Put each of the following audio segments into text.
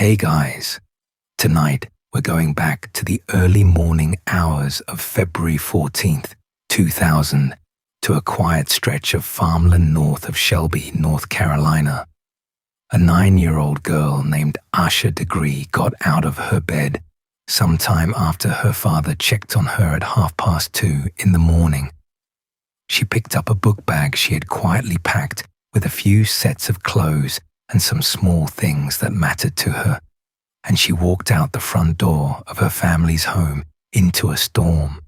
Hey guys, tonight we're going back to the early morning hours of February 14th, 2000, to a quiet stretch of farmland north of Shelby, North Carolina. A 9-year-old girl named Asha Degree got out of her bed sometime after her father checked on her at 2:30 in the morning. She picked up a book bag she had quietly packed with a few sets of clothes and some small things that mattered to her, and she walked out the front door of her family's home into a storm.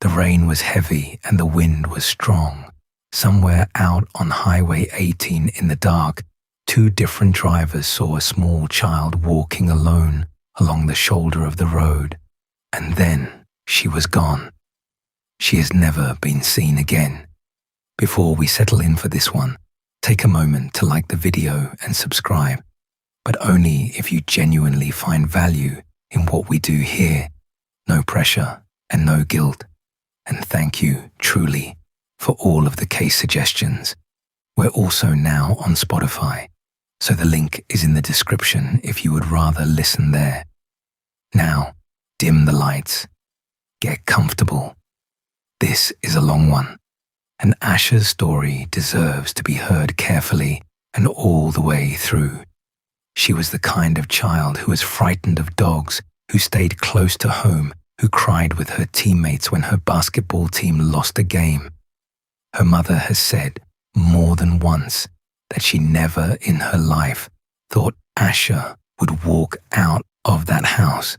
The rain was heavy and the wind was strong. Somewhere out on Highway 18 in the dark, 2 different drivers saw a small child walking alone along the shoulder of the road, and then she was gone. She has never been seen again. Before we settle in for this one, take a moment to like the video and subscribe, but only if you genuinely find value in what we do here. No pressure and no guilt. And thank you, truly, for all of the case suggestions. We're also now on Spotify, so the link is in the description if you would rather listen there. Now, dim the lights. Get comfortable. This is a long one, and Asha's story deserves to be heard carefully and all the way through. She was the kind of child who was frightened of dogs, who stayed close to home, who cried with her teammates when her basketball team lost a game. Her mother has said more than once that she never in her life thought Asha would walk out of that house.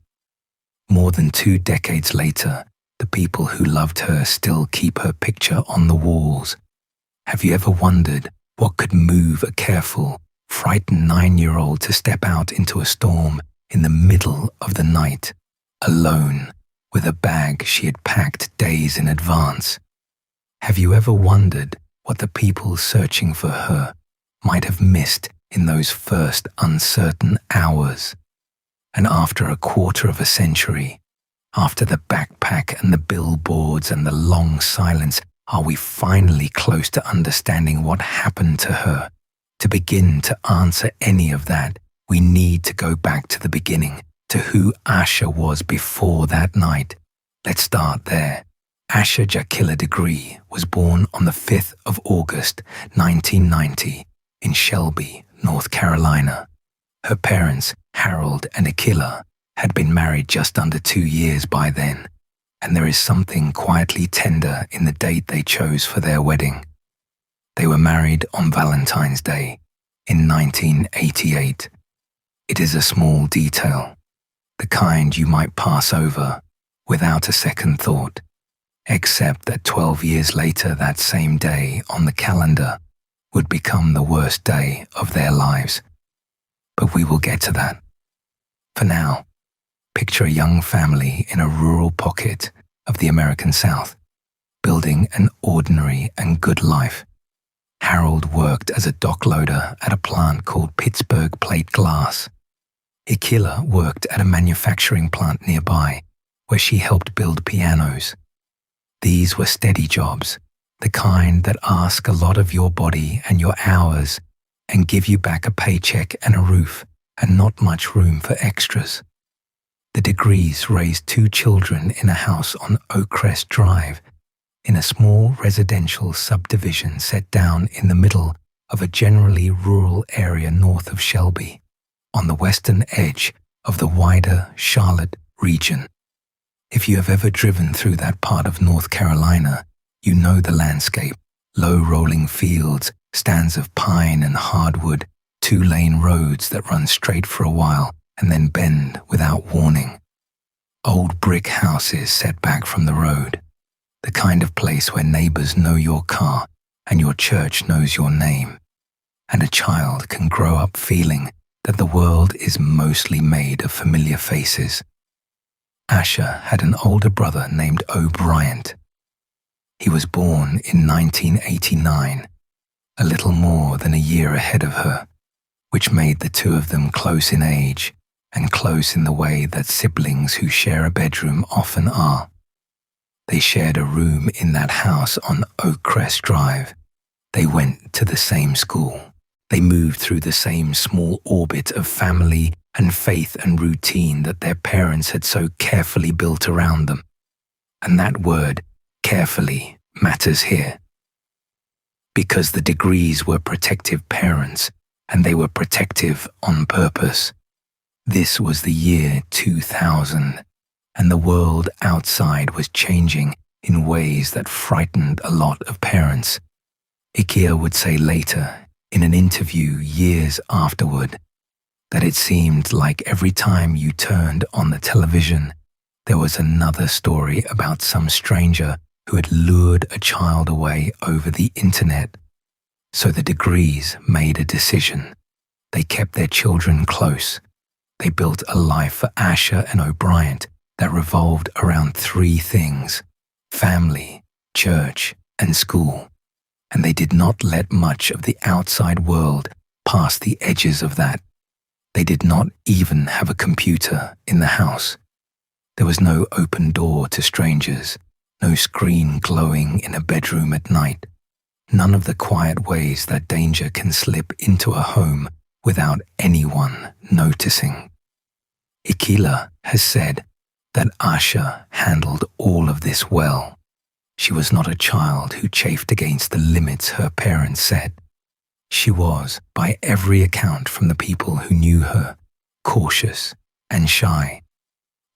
More than 2 decades later, the people who loved her still keep her picture on the walls. Have you ever wondered what could move a careful, frightened 9-year-old to step out into a storm in the middle of the night, alone, with a bag she had packed days in advance? Have you ever wondered what the people searching for her might have missed in those first uncertain hours? And after a quarter of a century, after the backpack and the billboards and the long silence, are we finally close to understanding what happened to her? To begin to answer any of that, we need to go back to the beginning, to who Asha was before that night. Let's start there. Asha Degree was born on the 5th of August, 1990, in Shelby, North Carolina. Her parents, Harold and Akila, had been married just under 2 years by then, and there is something quietly tender in the date they chose for their wedding. They were married on Valentine's Day in 1988. It is a small detail, the kind you might pass over without a second thought, except that 12 years later that same day on the calendar would become the worst day of their lives. But we will get to that. For now, picture a young family in a rural pocket of the American South, building an ordinary and good life. Harold worked as a dock loader at a plant called Pittsburgh Plate Glass. Akila worked at a manufacturing plant nearby, where she helped build pianos. These were steady jobs, the kind that ask a lot of your body and your hours and give you back a paycheck and a roof and not much room for extras. The Degrees raised 2 children in a house on Oakcrest Drive, in a small residential subdivision set down in the middle of a generally rural area north of Shelby, on the western edge of the wider Charlotte region. If you have ever driven through that part of North Carolina, you know the landscape: low rolling fields, stands of pine and hardwood, 2-lane roads that run straight for a while and then bend without warning. Old brick houses set back from the road, the kind of place where neighbors know your car and your church knows your name, and a child can grow up feeling that the world is mostly made of familiar faces. Asha had an older brother named O'Brien. He was born in 1989, a little more than a year ahead of her, which made the 2 of them close in age and close in the way that siblings who share a bedroom often are. They shared a room in that house on Oakcrest Drive. They went to the same school. They moved through the same small orbit of family and faith and routine that their parents had so carefully built around them. And that word, carefully, matters here. Because the Degrees were protective parents, and they were protective on purpose. This was the year 2000, and the world outside was changing in ways that frightened a lot of parents. Ikea would say later, in an interview years afterward, that it seemed like every time you turned on the television, there was another story about some stranger who had lured a child away over the internet. So the Degrees made a decision. They kept their children close. They built a life for Asha and O'Brien that revolved around three things: family, church, and school. And they did not let much of the outside world pass the edges of that. They did not even have a computer in the house. There was no open door to strangers, no screen glowing in a bedroom at night, none of the quiet ways that danger can slip into a home without anyone noticing. Ikila has said that Asha handled all of this well. She was not a child who chafed against the limits her parents set. She was, by every account from the people who knew her, cautious and shy.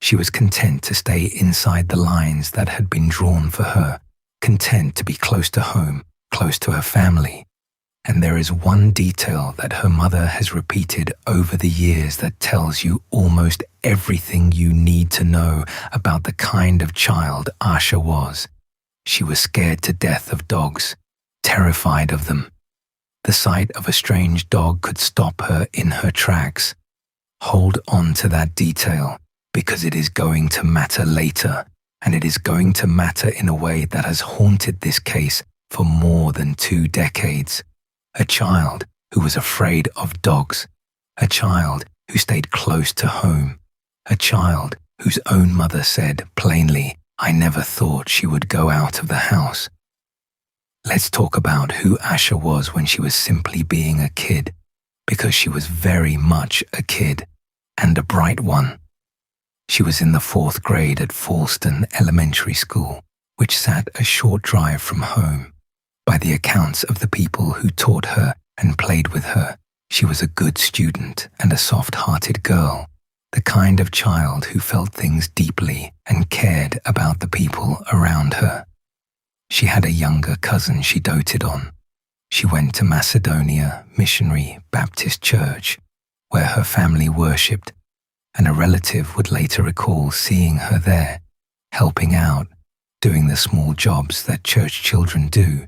She was content to stay inside the lines that had been drawn for her, content to be close to home, close to her family. And there is one detail that her mother has repeated over the years that tells you almost everything you need to know about the kind of child Asha was. She was scared to death of dogs, terrified of them. The sight of a strange dog could stop her in her tracks. Hold on to that detail, because it is going to matter later, and it is going to matter in a way that has haunted this case for more than 2 decades. A child who was afraid of dogs, a child who stayed close to home, a child whose own mother said plainly, "I never thought she would go out of the house." Let's talk about who Asha was when she was simply being a kid, because she was very much a kid, and a bright one. She was in the 4th grade at Falston Elementary School, which sat a short drive from home. By the accounts of the people who taught her and played with her, she was a good student and a soft-hearted girl, the kind of child who felt things deeply and cared about the people around her. She had a younger cousin she doted on. She went to Macedonia Missionary Baptist Church, where her family worshipped, and a relative would later recall seeing her there, helping out, doing the small jobs that church children do.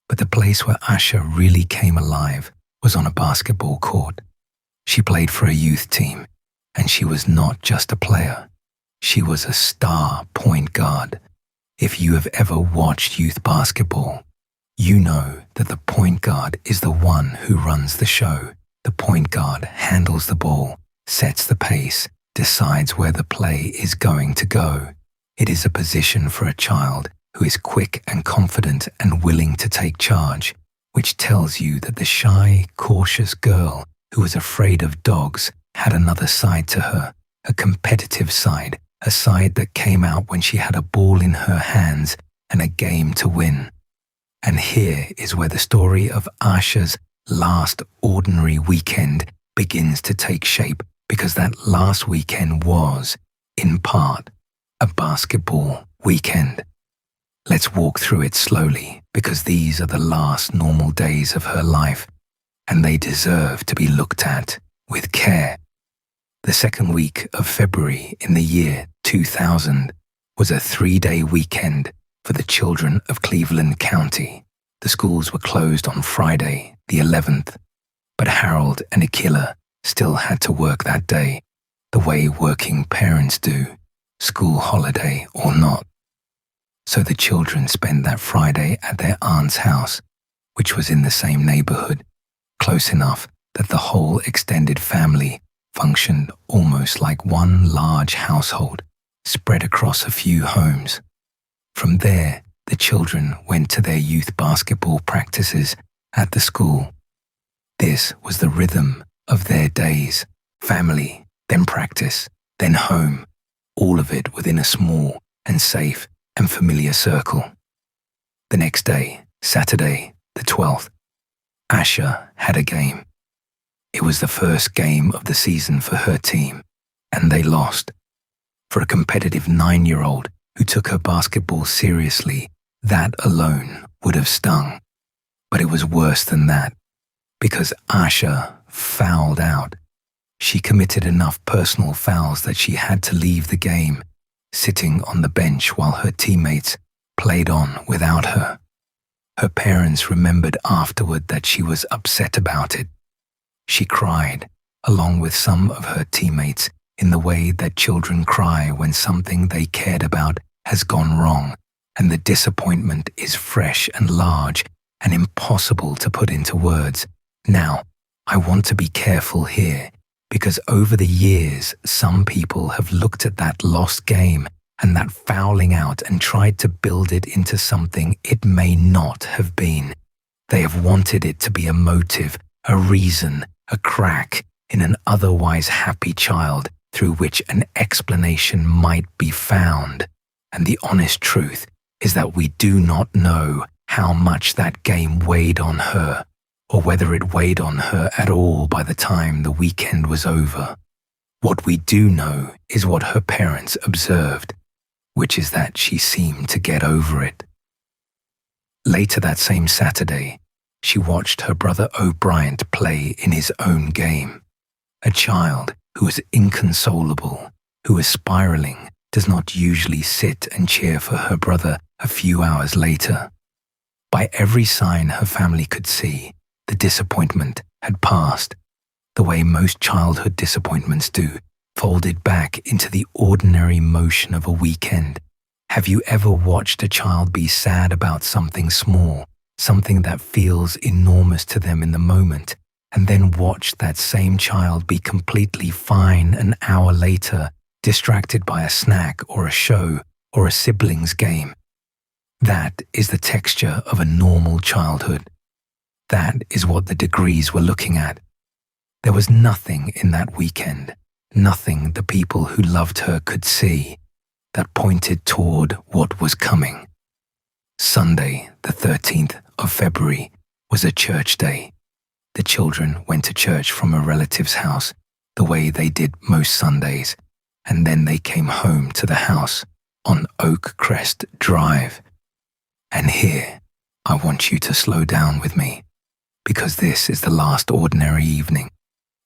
But the place where Asha really came alive was on a basketball court. She played for a youth team, and she was not just a player. She was a star point guard. If you have ever watched youth basketball, you know that the point guard is the one who runs the show. The point guard handles the ball, sets the pace, decides where the play is going to go. It is a position for a child who is quick and confident and willing to take charge, which tells you that the shy, cautious girl who was afraid of dogs had another side to her, a competitive side, a side that came out when she had a ball in her hands and a game to win. And here is where the story of Asha's last ordinary weekend begins to take shape, because that last weekend was, in part, a basketball weekend. Let's walk through it slowly, because these are the last normal days of her life, and they deserve to be looked at with care. The second week of February in the year 2000 was a 3-day weekend for the children of Cleveland County. The schools were closed on Friday, the 11th, but Harold and Akila still had to work that day, the way working parents do, school holiday or not. So the children spent that Friday at their aunt's house, which was in the same neighborhood, close enough that the whole extended family functioned almost like one large household, spread across a few homes. From there, the children went to their youth basketball practices at the school. This was the rhythm of their days: family, then practice, then home, all of it within a small and safe and familiar circle. The next day, Saturday, the 12th, Asha had a game. It was the first game of the season for her team, and they lost. For a competitive 9-year-old who took her basketball seriously, that alone would have stung. But it was worse than that, because Asha fouled out. She committed enough personal fouls that she had to leave the game, sitting on the bench while her teammates played on without her. Her parents remembered afterward that she was upset about it. She cried, along with some of her teammates, in the way that children cry when something they cared about has gone wrong, and the disappointment is fresh and large and impossible to put into words. Now, I want to be careful here, because over the years, some people have looked at that lost game and that fouling out and tried to build it into something it may not have been. They have wanted it to be a motive, a reason, a crack in an otherwise happy child through which an explanation might be found. And the honest truth is that we do not know how much that game weighed on her, or whether it weighed on her at all by the time the weekend was over. What we do know is what her parents observed, which is that she seemed to get over it. Later that same Saturday, she watched her brother O'Brien play in his own game. A child who is inconsolable, who is spiraling, does not usually sit and cheer for her brother a few hours later. By every sign her family could see, the disappointment had passed, the way most childhood disappointments do, folded back into the ordinary motion of a weekend. Have you ever watched a child be sad about something small, something that feels enormous to them in the moment, and then watched that same child be completely fine an hour later, distracted by a snack or a show or a sibling's game? That is the texture of a normal childhood. That is what the Degrees were looking at. There was nothing in that weekend, nothing the people who loved her could see, that pointed toward what was coming. Sunday, the 13th of February, was a church day. The children went to church from a relative's house, the way they did most Sundays, and then they came home to the house on Oak Crest Drive. And here, I want you to slow down with me, because this is the last ordinary evening,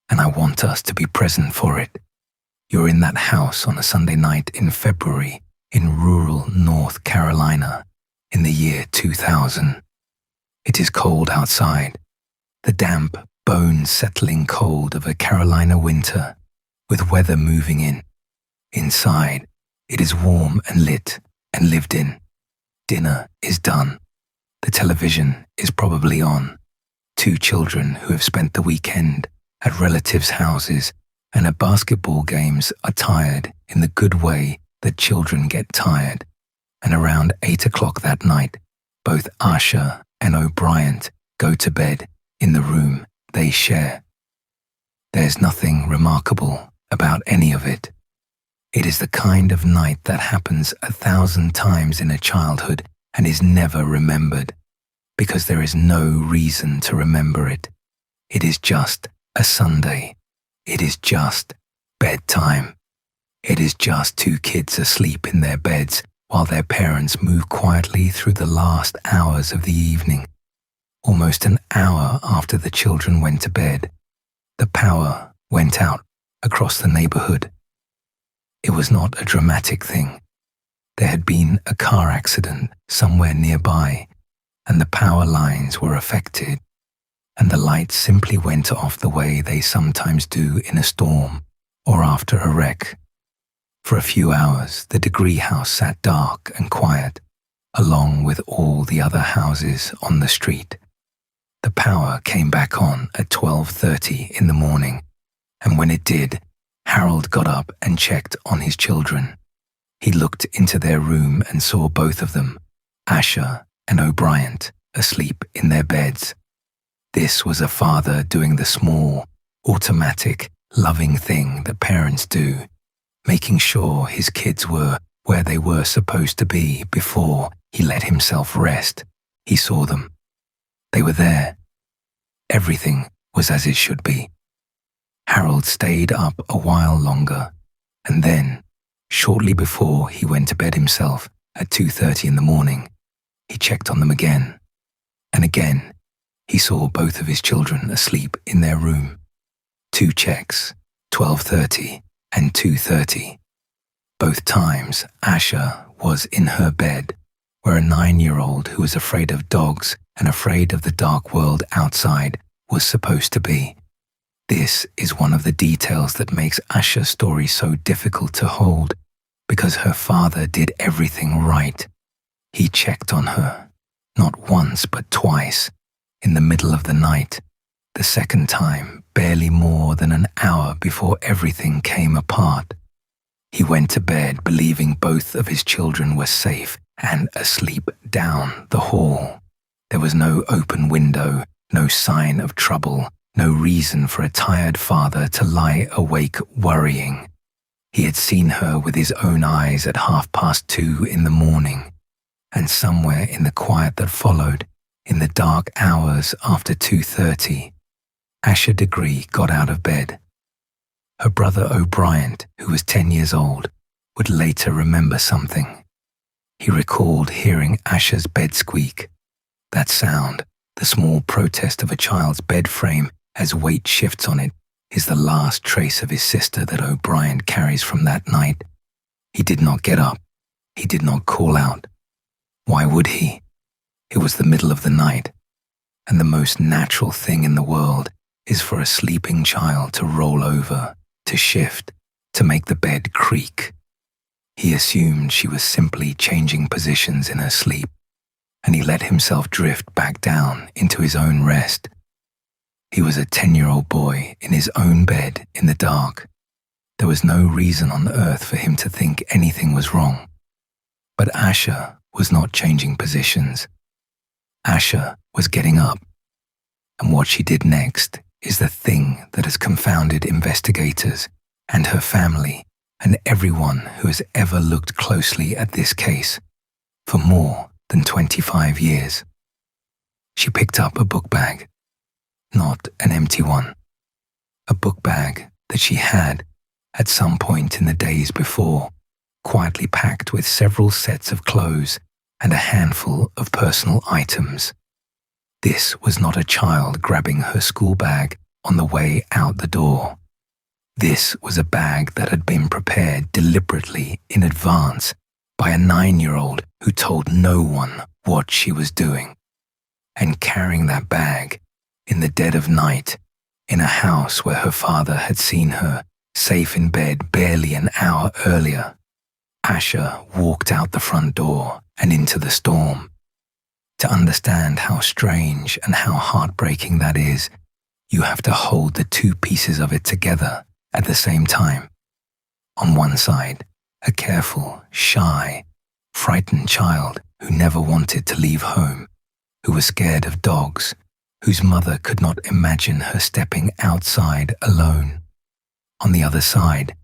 and I want us to be present for it. You're in that house on a Sunday night in February in rural North Carolina in the year 2000. It is cold outside, the damp, bone-settling cold of a Carolina winter, with weather moving in. Inside, it is warm and lit and lived in. Dinner is done. The television is probably on. Two children who have spent the weekend at relatives' houses and at basketball games are tired in the good way that children get tired. And around 8 o'clock that night, both Asha and O'Brien go to bed in the room they share. There's nothing remarkable about any of it. It is the kind of night that happens 1,000 times in a childhood and is never remembered, because there is no reason to remember it. It is just a Sunday. It is just bedtime. It is just two kids asleep in their beds while their parents move quietly through the last hours of the evening. Almost an hour after the children went to bed, the power went out across the neighborhood. It was not a dramatic thing. There had been a car accident somewhere nearby, and the power lines were affected, and the lights simply went off the way they sometimes do in a storm or after a wreck. For a few hours, the Degree house sat dark and quiet, along with all the other houses on the street. The power came back on at 12:30 in the morning, and when it did, Harold got up and checked on his children. He looked into their room and saw both of them, Asha and O'Brien, asleep in their beds. This was a father doing the small, automatic, loving thing that parents do, making sure his kids were where they were supposed to be before he let himself rest. He saw them. They were there. Everything was as it should be. Harold stayed up a while longer, and then, shortly before he went to bed himself at 2:30 in the morning, he checked on them again. And again, he saw both of his children asleep in their room. 2 checks, 12:30 and 2:30. Both times, Asha was in her bed, where a 9-year-old who was afraid of dogs and afraid of the dark world outside was supposed to be. This is one of the details that makes Asha's story so difficult to hold, because her father did everything right. He checked on her, not once but twice, in the middle of the night. The second time, barely more than an hour before everything came apart. He went to bed believing both of his children were safe and asleep down the hall. There was no open window, no sign of trouble, no reason for a tired father to lie awake worrying. He had seen her with his own eyes at 2:30 in the morning, and somewhere in the quiet that followed, in the dark hours after 2:30, Asha Degree got out of bed. Her brother O'Brien, who was 10 years old, would later remember something. He recalled hearing Asha's bed squeak. That sound, the small protest of a child's bed frame as weight shifts on it, is the last trace of his sister that O'Brien carries from that night. He did not get up. He did not call out. Why would he? It was the middle of the night, and the most natural thing in the world is for a sleeping child to roll over, to shift, to make the bed creak. He assumed she was simply changing positions in her sleep, and he let himself drift back down into his own rest. He was a 10-year-old boy in his own bed in the dark. There was no reason on earth for him to think anything was wrong. But Asha was not changing positions. Asha was getting up. And what she did next is the thing that has confounded investigators and her family and everyone who has ever looked closely at this case for more than 25 years. She picked up a book bag, not an empty one. A book bag that she had, at some point in the days before, quietly packed with several sets of clothes and a handful of personal items. This was not a child grabbing her school bag on the way out the door. This was a bag that had been prepared deliberately in advance by a 9-year-old who told no one what she was doing. And carrying that bag in the dead of night, in a house where her father had seen her, safe in bed barely an hour earlier, Asha walked out the front door and into the storm. To understand how strange and how heartbreaking that is, you have to hold the two pieces of it together at the same time. On one side, a careful, shy, frightened child who never wanted to leave home, who was scared of dogs, whose mother could not imagine her stepping outside alone. On the other side,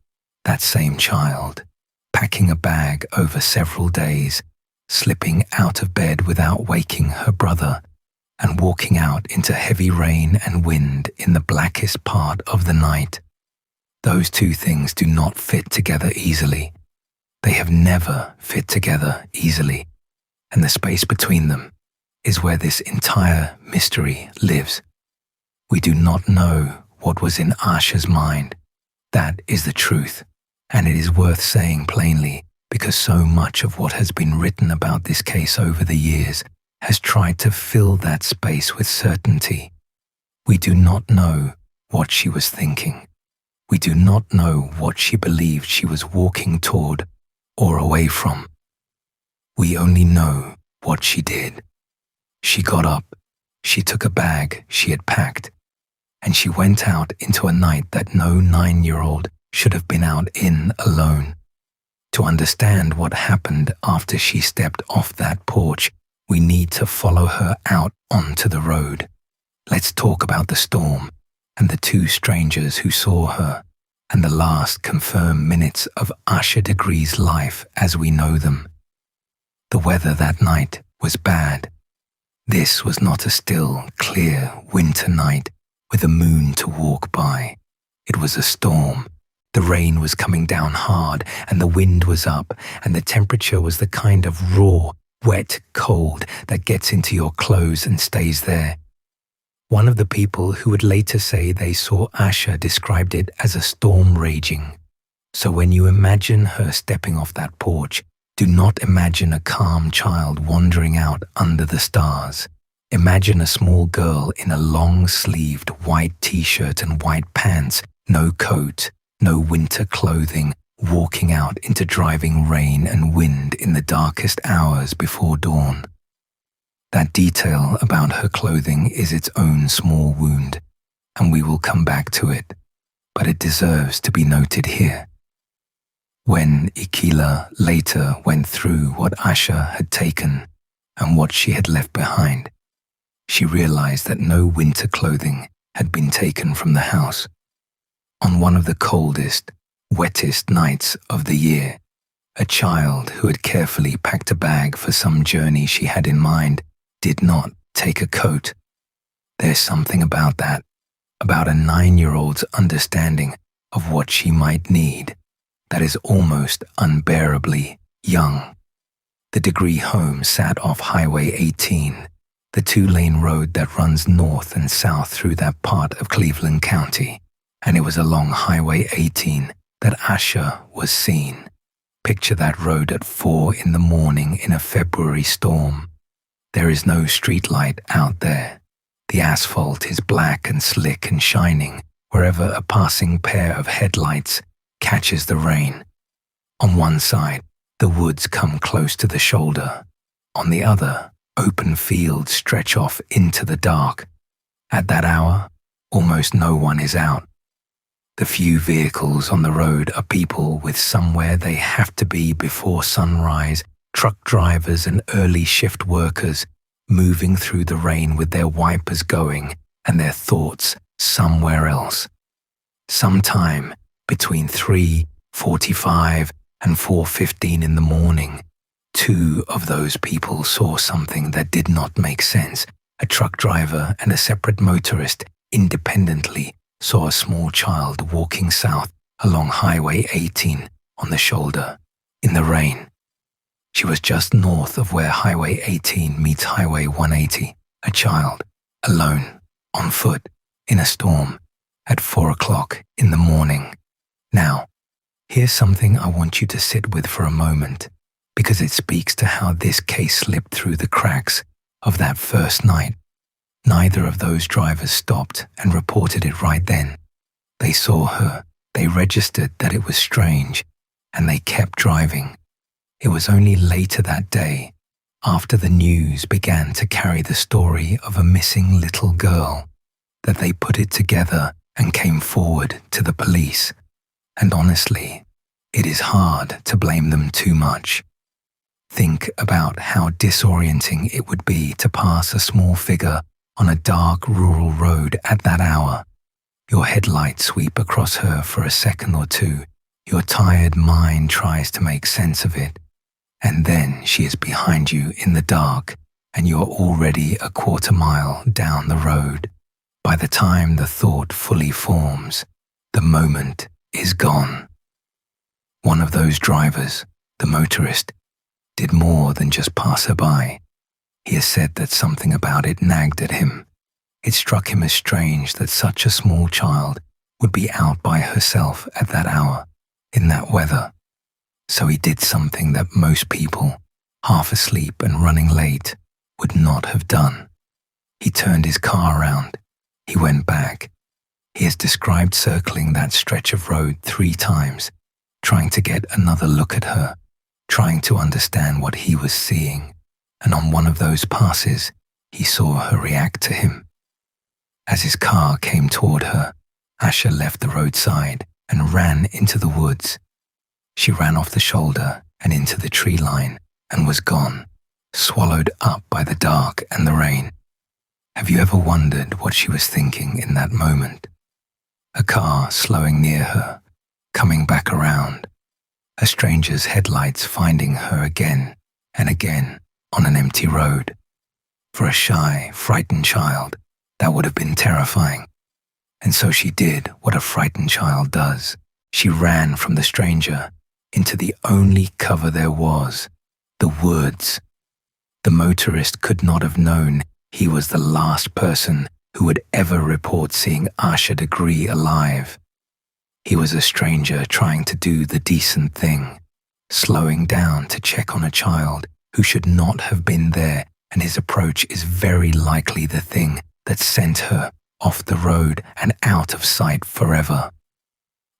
that same child, packing a bag over several days, slipping out of bed without waking her brother, and walking out into heavy rain and wind in the blackest part of the night. Those two things do not fit together easily. They have never fit together easily, and the space between them is where this entire mystery lives. We do not know what was in Asha's mind. That is the truth, and it is worth saying plainly because so much of what has been written about this case over the years has tried to fill that space with certainty. We do not know what she was thinking. We do not know what she believed she was walking toward or away from. We only know what she did. She got up, she took a bag she had packed, and she went out into a night that no 9-year-old should have been out in alone. To understand what happened after she stepped off that porch, we need to follow her out onto the road. Let's talk about the storm and the two strangers who saw her, and the last confirmed minutes of Asha Degree's life as we know them. The weather that night was bad. This was not a still, clear winter night with a moon to walk by. It was a storm. The rain was coming down hard, and the wind was up, and the temperature was the kind of raw, wet cold that gets into your clothes and stays there. One of the people who would later say they saw Asha described it as a storm raging. So when you imagine her stepping off that porch, do not imagine a calm child wandering out under the stars. Imagine a small girl in a long-sleeved white t-shirt and white pants, no coat, no winter clothing, walking out into driving rain and wind in the darkest hours before dawn. That detail about her clothing is its own small wound, and we will come back to it, but it deserves to be noted here. When Ikila later went through what Asha had taken and what she had left behind, she realized that no winter clothing had been taken from the house. On one of the coldest, wettest nights of the year, a child who had carefully packed a bag for some journey she had in mind did not take a coat. There's something about that, about a 9-year-old's understanding of what she might need, that is almost unbearably young. The Degree home sat off Highway 18, the 2-lane road that runs north and south through that part of Cleveland County, and it was along Highway 18 that Asha was seen. Picture that road at 4 in the morning in a February storm. There is no street light out there. The asphalt is black and slick and shining wherever a passing pair of headlights catches the rain. On one side, the woods come close to the shoulder. On the other, open fields stretch off into the dark. At that hour, almost no one is out. The few vehicles on the road are people with somewhere they have to be before sunrise, truck drivers and early shift workers moving through the rain with their wipers going and their thoughts somewhere else. Sometime between 3:45 and 4:15 in the morning, 2 of those people saw something that did not make sense. A truck driver and a separate motorist independently saw a small child walking south along Highway 18 on the shoulder, in the rain. She was just north of where Highway 18 meets Highway 180, a child, alone, on foot, in a storm, at 4 o'clock in the morning. Now, here's something I want you to sit with for a moment, because it speaks to how this case slipped through the cracks of that first night. Neither of those drivers stopped and reported it right then. They saw her, they registered that it was strange, and they kept driving. It was only later that day, after the news began to carry the story of a missing little girl, that they put it together and came forward to the police. And honestly, it is hard to blame them too much. Think about how disorienting it would be to pass a small figure on a dark rural road at that hour. Your headlights sweep across her for a second or two. Your tired mind tries to make sense of it. And then she is behind you in the dark, and you're already a quarter mile down the road. By the time the thought fully forms, the moment is gone. One of those drivers, the motorist, did more than just pass her by. He has said that something about it nagged at him. It struck him as strange that such a small child would be out by herself at that hour, in that weather. So he did something that most people, half asleep and running late, would not have done. He turned his car around. He went back. He has described circling that stretch of road 3 times, trying to get another look at her, trying to understand what he was seeing. And on one of those passes, he saw her react to him. As his car came toward her, Asha left the roadside and ran into the woods. She ran off the shoulder and into the tree line and was gone, swallowed up by the dark and the rain. Have you ever wondered what she was thinking in that moment? A car slowing near her, coming back around. A stranger's headlights finding her again and again on an empty road. For a shy, frightened child, that would have been terrifying. And so she did what a frightened child does. She ran from the stranger into the only cover there was, the woods. The motorist could not have known he was the last person who would ever report seeing Asha Degree alive. He was a stranger trying to do the decent thing, slowing down to check on a child who should not have been there, and his approach is very likely the thing that sent her off the road and out of sight forever.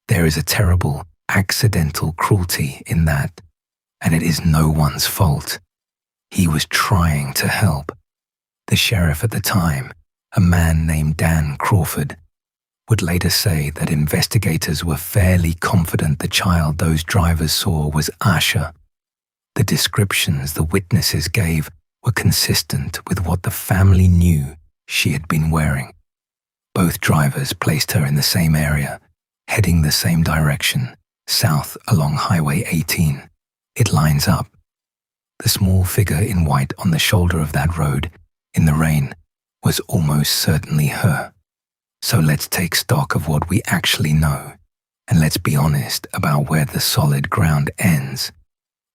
There is a terrible, accidental cruelty in that, and it is no one's fault. He was trying to help. The sheriff at the time, a man named Dan Crawford, would later say that investigators were fairly confident the child those drivers saw was Asha. The descriptions the witnesses gave were consistent with what the family knew she had been wearing. Both drivers placed her in the same area, heading the same direction, south along Highway 18. It lines up. The small figure in white on the shoulder of that road, in the rain, was almost certainly her. So let's take stock of what we actually know, and let's be honest about where the solid ground ends.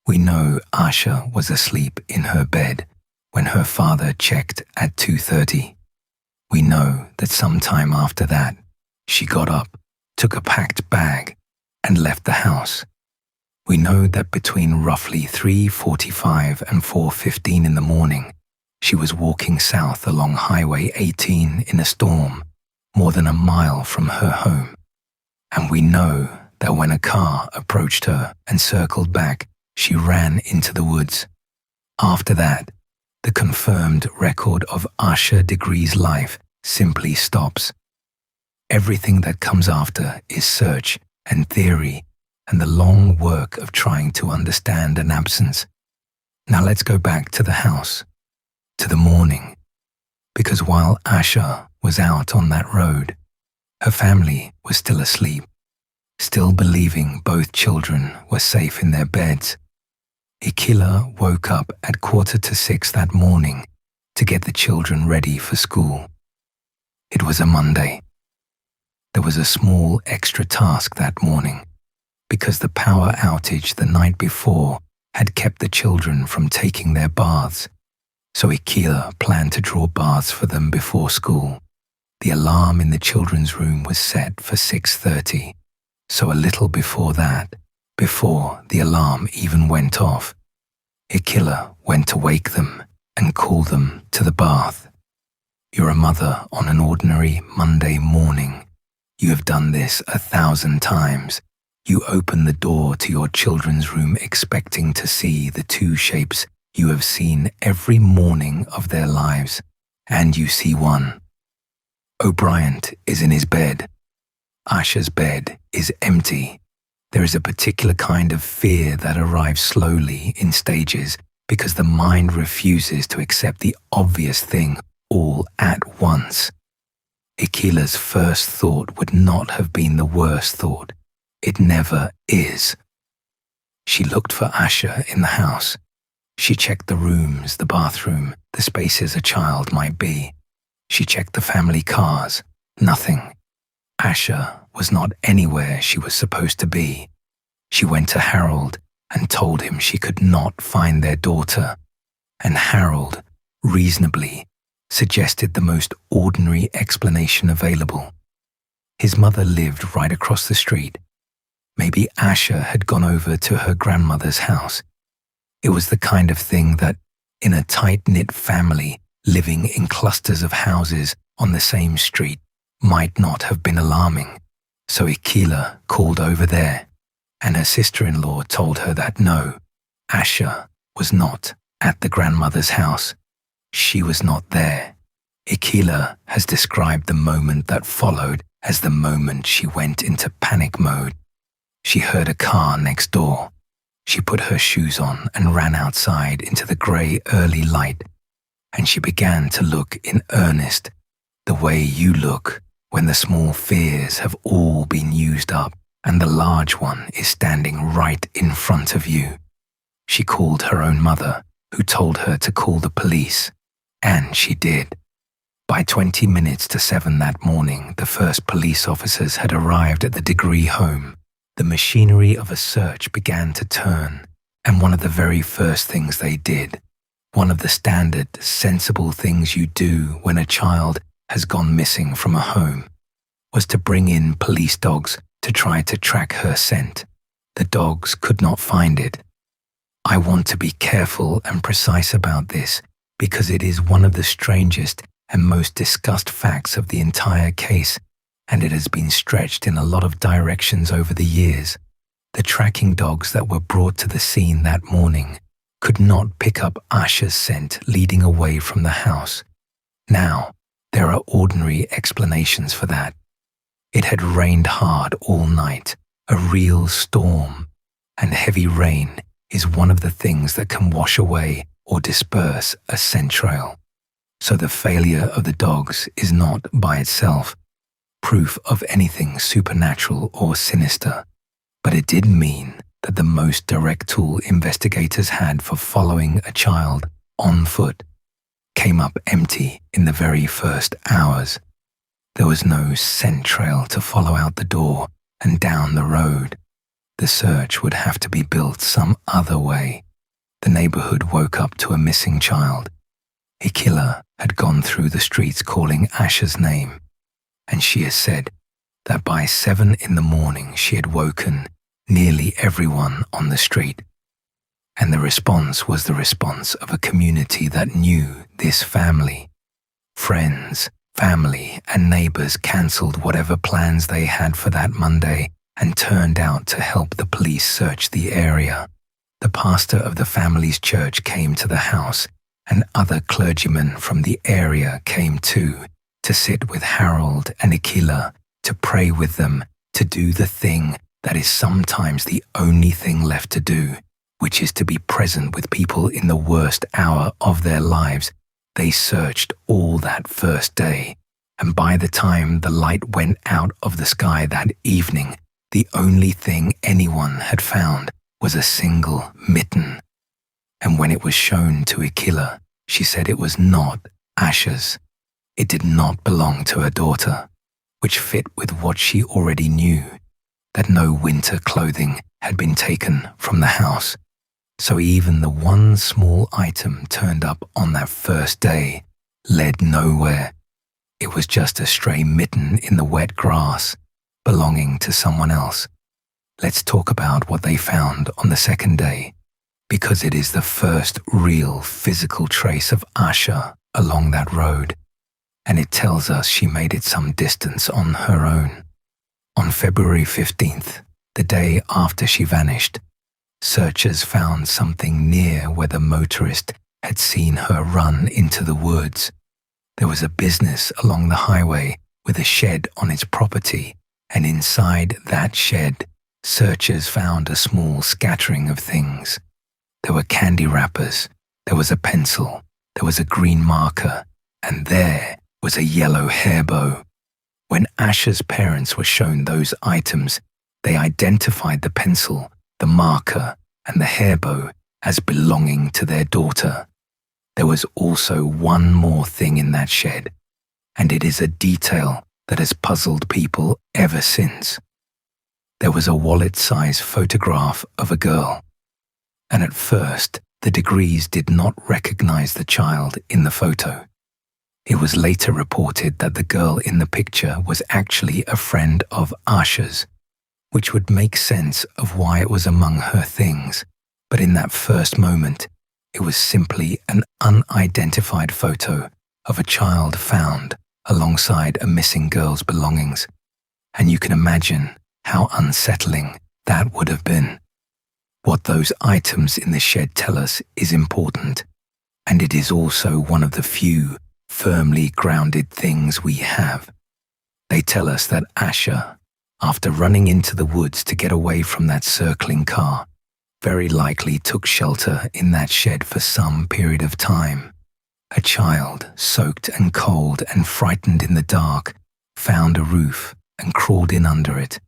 We know Asha was asleep in her bed when her father checked at 2:30. We know that sometime after that, she got up, took a packed bag, and left the house. We know that between roughly 3:45 and 4:15 in the morning, she was walking south along Highway 18 in a storm, more than a mile from her home. And we know that when a car approached her and circled back, she ran into the woods. After that, the confirmed record of Asha Degree's life simply stops. Everything that comes after is search and theory and the long work of trying to understand an absence. Now let's go back to the house, to the morning, because while Asha was out on that road, her family was still asleep, still believing both children were safe in their beds. Ikila woke up at 5:45 that morning to get the children ready for school. It was a Monday. There was a small extra task that morning because the power outage the night before had kept the children from taking their baths, so Ikila planned to draw baths for them before school. The alarm in the children's room was set for 6:30, so a little before that, before the alarm even went off, Ikila went to wake them and call them to the bath. You're a mother on an ordinary Monday morning. You have done this 1,000 times. You open the door to your children's room expecting to see the two shapes you have seen every morning of their lives, and you see one. O'Brien is in his bed. Asha's bed is empty. There is a particular kind of fear that arrives slowly in stages because the mind refuses to accept the obvious thing all at once. Ikila's first thought would not have been the worst thought. It never is. She looked for Asha in the house. She checked the rooms, the bathroom, the spaces a child might be. She checked the family cars. Nothing. Asha was not anywhere she was supposed to be. She went to Harold and told him she could not find their daughter. And Harold, reasonably, suggested the most ordinary explanation available. His mother lived right across the street. Maybe Asha had gone over to her grandmother's house. It was the kind of thing that, in a tight-knit family living in clusters of houses on the same street, might not have been alarming. So Ikila called over there, and her sister-in-law told her that no, Asha was not at the grandmother's house. She was not there. Ikila has described the moment that followed as the moment she went into panic mode. She heard a car next door. She put her shoes on and ran outside into the grey early light, and she began to look in earnest, the way you look when the small fears have all been used up and the large one is standing right in front of you. She called her own mother, who told her to call the police, and she did. By 20 minutes to 7 that morning, the first police officers had arrived at the Degree home. The machinery of a search began to turn, and one of the very first things they did, one of the standard, sensible things you do when a child has gone missing from a home, was to bring in police dogs to try to track her scent. The dogs could not find it. I want to be careful and precise about this because it is one of the strangest and most discussed facts of the entire case, and it has been stretched in a lot of directions over the years. The tracking dogs that were brought to the scene that morning could not pick up Asha's scent leading away from the house. Now, there are ordinary explanations for that. It had rained hard all night, a real storm, and heavy rain is one of the things that can wash away or disperse a scent trail. So the failure of the dogs is not, by itself, proof of anything supernatural or sinister, but it did mean that the most direct tool investigators had for following a child on foot came up empty in the very first hours. There was no scent trail to follow out the door and down the road. The search would have to be built some other way. The neighborhood woke up to a missing child. A killer had gone through the streets calling Asha's name, and she has said that by 7 in the morning she had woken nearly everyone on the street. And the response was the response of a community that knew this family. Friends, family, and neighbors cancelled whatever plans they had for that Monday and turned out to help the police search the area. The pastor of the family's church came to the house, and other clergymen from the area came too, to sit with Harold and Akila, to pray with them, to do the thing that is sometimes the only thing left to do, which is to be present with people in the worst hour of their lives. They searched all that first day, and by the time the light went out of the sky that evening, the only thing anyone had found was a single mitten. And when it was shown to Akila, she said it was not Asha's. It did not belong to her daughter, which fit with what she already knew, that no winter clothing had been taken from the house. So even the one small item turned up on that first day led nowhere. It was just a stray mitten in the wet grass, belonging to someone else. Let's talk about what they found on the second day, because it is the first real physical trace of Asha along that road, and it tells us she made it some distance on her own. On February 15th, the day after she vanished, searchers found something near where the motorist had seen her run into the woods. There was a business along the highway with a shed on its property, and inside that shed, searchers found a small scattering of things. There were candy wrappers, there was a pencil, there was a green marker, and there was a yellow hair bow. When Asha's parents were shown those items, they identified the pencil, the marker, and the hair bow as belonging to their daughter. There was also one more thing in that shed, and it is a detail that has puzzled people ever since. There was a wallet-sized photograph of a girl, and at first the Degrees did not recognize the child in the photo. It was later reported that the girl in the picture was actually a friend of Asha's, which would make sense of why it was among her things, but in that first moment, it was simply an unidentified photo of a child found alongside a missing girl's belongings, and you can imagine how unsettling that would have been. What those items in the shed tell us is important, and it is also one of the few firmly grounded things we have. They tell us that Asha, after running into the woods to get away from that circling car, very likely took shelter in that shed for some period of time. A child, soaked and cold and frightened in the dark, found a roof and crawled in under it,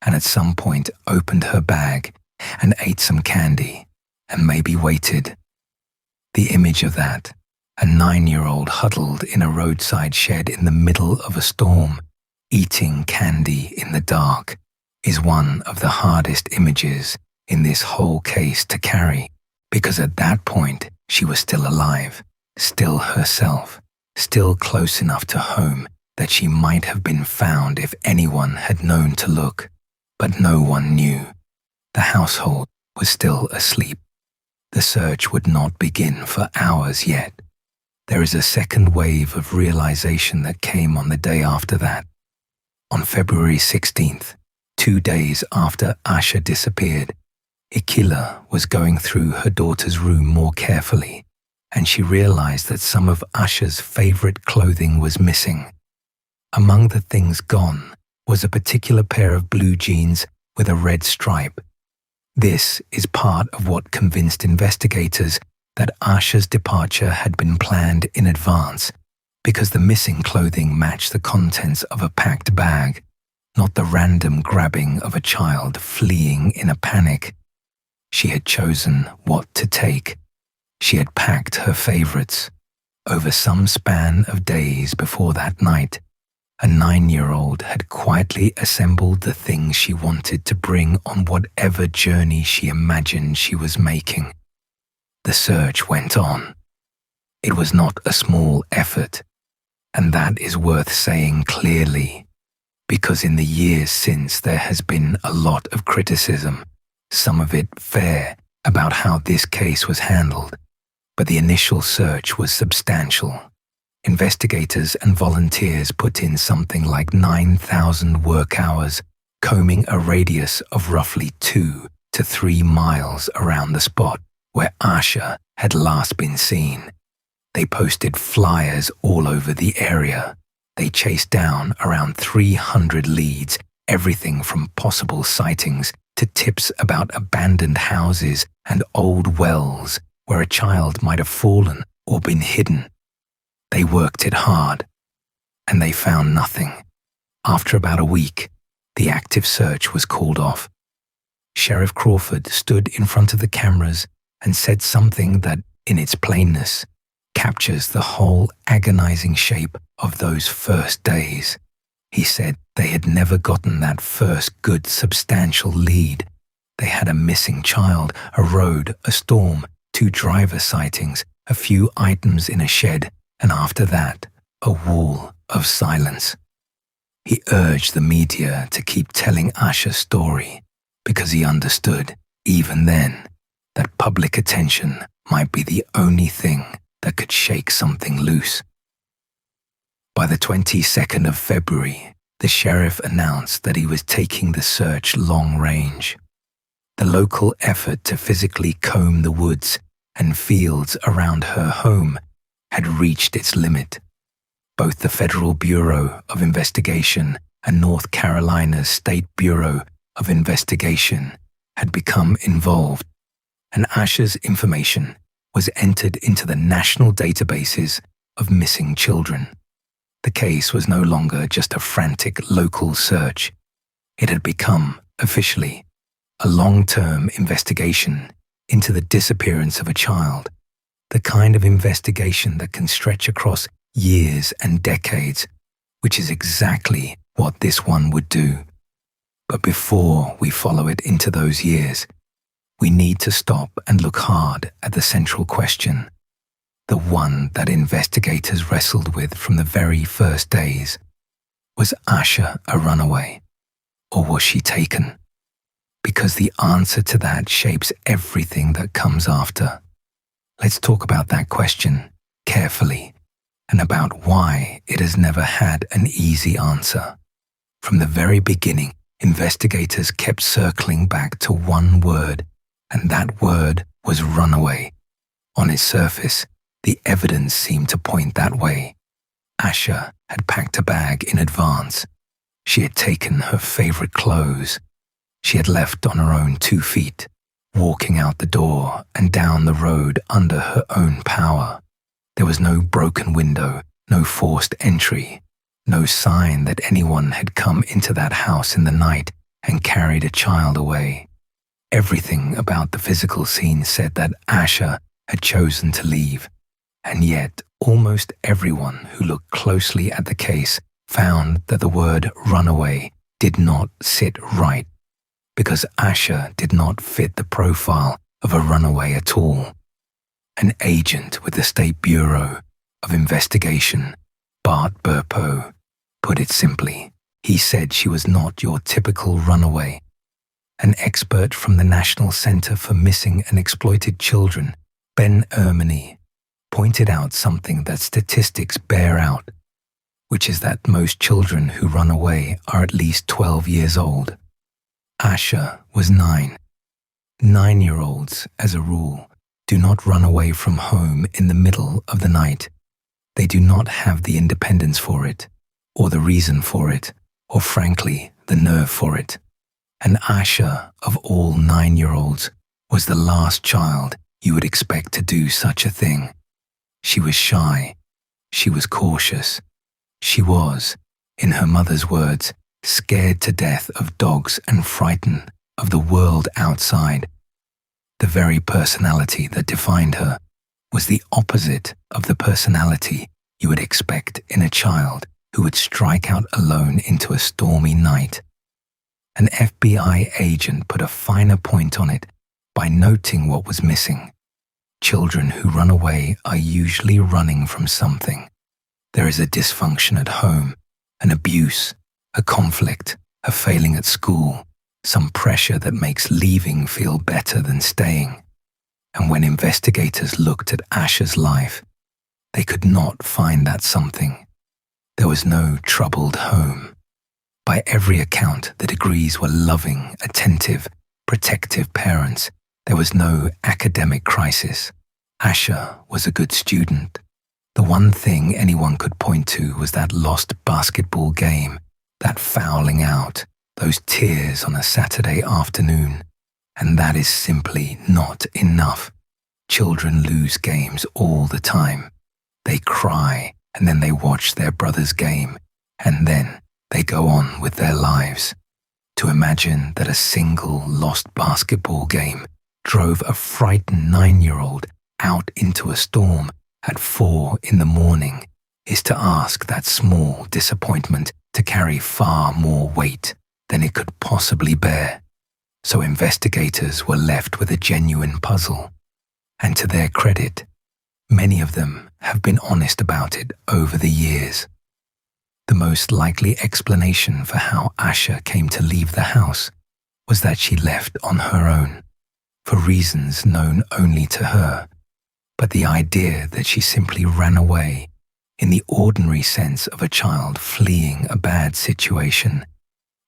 and at some point opened her bag and ate some candy and maybe waited. The image of that, a 9-year-old huddled in a roadside shed in the middle of a storm, eating candy in the dark, is one of the hardest images in this whole case to carry, because at that point she was still alive, still herself, still close enough to home that she might have been found if anyone had known to look. But no one knew. The household was still asleep. The search would not begin for hours yet. There is a second wave of realization that came on the day after that. On February 16th, 2 days after Asha disappeared, Ikila was going through her daughter's room more carefully, and she realized that some of Asha's favorite clothing was missing. Among the things gone was a particular pair of blue jeans with a red stripe. This is part of what convinced investigators that Asha's departure had been planned in advance, because the missing clothing matched the contents of a packed bag, not the random grabbing of a child fleeing in a panic. She had chosen what to take. She had packed her favorites. Over some span of days before that night, a 9-year-old had quietly assembled the things she wanted to bring on whatever journey she imagined she was making. The search went on. It was not a small effort, and that is worth saying clearly, because in the years since there has been a lot of criticism, some of it fair, about how this case was handled, but the initial search was substantial. Investigators and volunteers put in something like 9,000 work hours, combing a radius of roughly 2 to 3 miles around the spot where Asha had last been seen. They posted flyers all over the area. They chased down around 300 leads, everything from possible sightings to tips about abandoned houses and old wells where a child might have fallen or been hidden. They worked it hard, and they found nothing. After about a week, the active search was called off. Sheriff Crawford stood in front of the cameras and said something that, in its plainness, captures the whole agonizing shape of those first days. He said they had never gotten that first good substantial lead. They had a missing child, a road, a storm, 2 driver sightings, a few items in a shed, and after that, a wall of silence. He urged the media to keep telling Asha's story because he understood, even then, that public attention might be the only thing that could shake something loose. By the 22nd of February, the sheriff announced that he was taking the search long range. The local effort to physically comb the woods and fields around her home had reached its limit. Both the Federal Bureau of Investigation and North Carolina's State Bureau of Investigation had become involved, and Asha's information was entered into the national databases of missing children. The case was no longer just a frantic local search. It had become, officially, a long-term investigation into the disappearance of a child, the kind of investigation that can stretch across years and decades, which is exactly what this one would do. But before we follow it into those years, we need to stop and look hard at the central question, the one that investigators wrestled with from the very first days. Was Asha a runaway, or was she taken? Because the answer to that shapes everything that comes after. Let's talk about that question carefully and about why it has never had an easy answer. From the very beginning, investigators kept circling back to one word, and that word was runaway. On its surface, the evidence seemed to point that way. Asha had packed a bag in advance. She had taken her favorite clothes. She had left on her own 2 feet, walking out the door and down the road under her own power. There was no broken window, no forced entry, No sign that anyone had come into that house in the night and carried a child away. Everything about the physical scene said that Asha had chosen to leave, and yet almost everyone who looked closely at the case found that the word runaway did not sit right, because Asha did not fit the profile of a runaway at all. An agent with the State Bureau of Investigation, Bart Burpo, put it simply. He said she was not your typical runaway. An expert from the National Center for Missing and Exploited Children, Ben Ermini, pointed out something that statistics bear out, which is that most children who run away are at least 12 years old. Asha was 9. 9-year-olds, as a rule, do not run away from home in the middle of the night. They do not have the independence for it, or the reason for it, or frankly, the nerve for it. And Asha, of all 9-year-olds, was the last child you would expect to do such a thing. She was shy. She was cautious. She was, in her mother's words, scared to death of dogs and frightened of the world outside. The very personality that defined her was the opposite of the personality you would expect in a child who would strike out alone into a stormy night. An FBI agent put a finer point on it by noting what was missing. Children who run away are usually running from something. There is a dysfunction at home, an abuse, a conflict, a failing at school, some pressure that makes leaving feel better than staying. And when investigators looked at Asha's life, they could not find that something. There was no troubled home. By every account, the Degrees were loving, attentive, protective parents. There was no academic crisis. Asha was a good student. The one thing anyone could point to was that lost basketball game, that fouling out, those tears on a Saturday afternoon. And that is simply not enough. Children lose games all the time. They cry, and then they watch their brother's game, and then they go on with their lives. To imagine that a single lost basketball game drove a frightened 9-year-old out into a storm at 4 a.m. is to ask that small disappointment to carry far more weight than it could possibly bear. So investigators were left with a genuine puzzle. And to their credit, many of them have been honest about it over the years. The most likely explanation for how Asha came to leave the house was that she left on her own, for reasons known only to her. But the idea that she simply ran away, in the ordinary sense of a child fleeing a bad situation,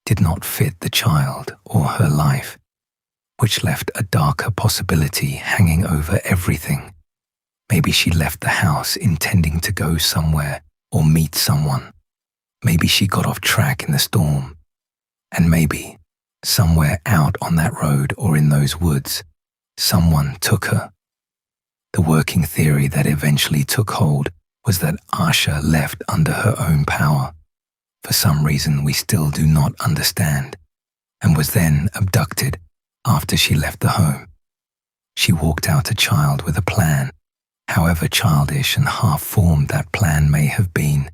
did not fit the child or her life, which left a darker possibility hanging over everything. Maybe she left the house intending to go somewhere or meet someone. Maybe she got off track in the storm. And maybe, somewhere out on that road or in those woods, someone took her. The working theory that eventually took hold was that Asha left under her own power, for some reason we still do not understand, and was then abducted after she left the home. She walked out a child with a plan, however childish and half-formed that plan may have been,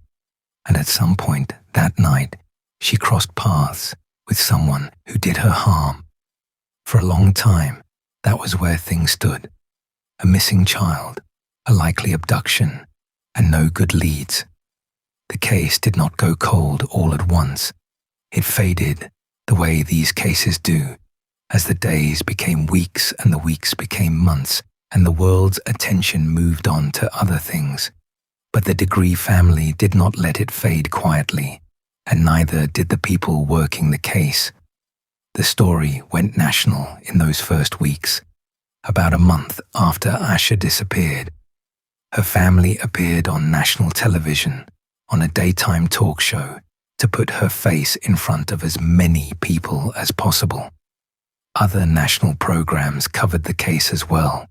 and at some point that night she crossed paths with someone who did her harm. For a long time, that was where things stood. A missing child, a likely abduction, and no good leads. The case did not go cold all at once. It faded the way these cases do, as the days became weeks and the weeks became months, and the world's attention moved on to other things. But the Degree family did not let it fade quietly, and neither did the people working the case. The story went national in those first weeks. About a month after Asha disappeared, her family appeared on national television on a daytime talk show to put her face in front of as many people as possible. Other national programs covered the case as well,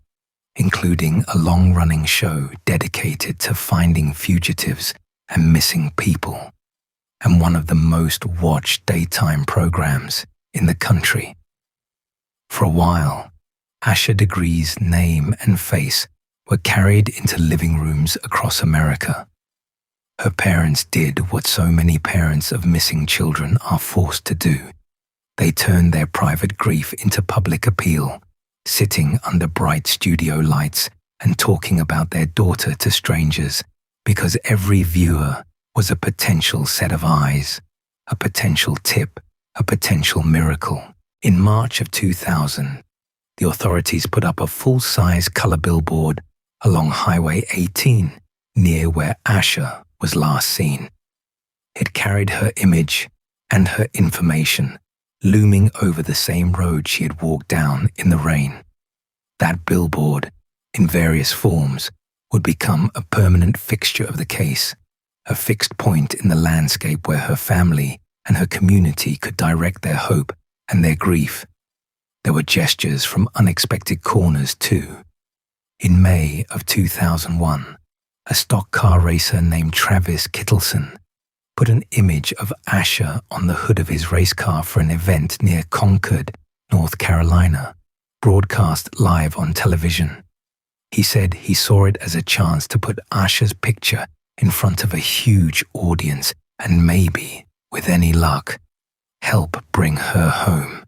including a long-running show dedicated to finding fugitives and missing people. and one of the most watched daytime programs in the country. For a while, Asha Degree's name and face were carried into living rooms across America. Her parents did what so many parents of missing children are forced to do. They turned their private grief into public appeal, sitting under bright studio lights and talking about their daughter to strangers, because every viewer was a potential set of eyes, a potential tip, a potential miracle. In March of 2000, the authorities put up a full-size color billboard along Highway 18 near where Asha was last seen. It carried her image and her information, looming over the same road she had walked down in the rain. That billboard, in various forms, would become a permanent fixture of the case, a fixed point in the landscape where her family and her community could direct their hope and their grief. There were gestures from unexpected corners too. In May of 2001, a stock car racer named Travis Kittleson put an image of Asha on the hood of his race car for an event near Concord, North Carolina, broadcast live on television. He said he saw it as a chance to put Asha's picture in front of a huge audience and maybe, with any luck, help bring her home.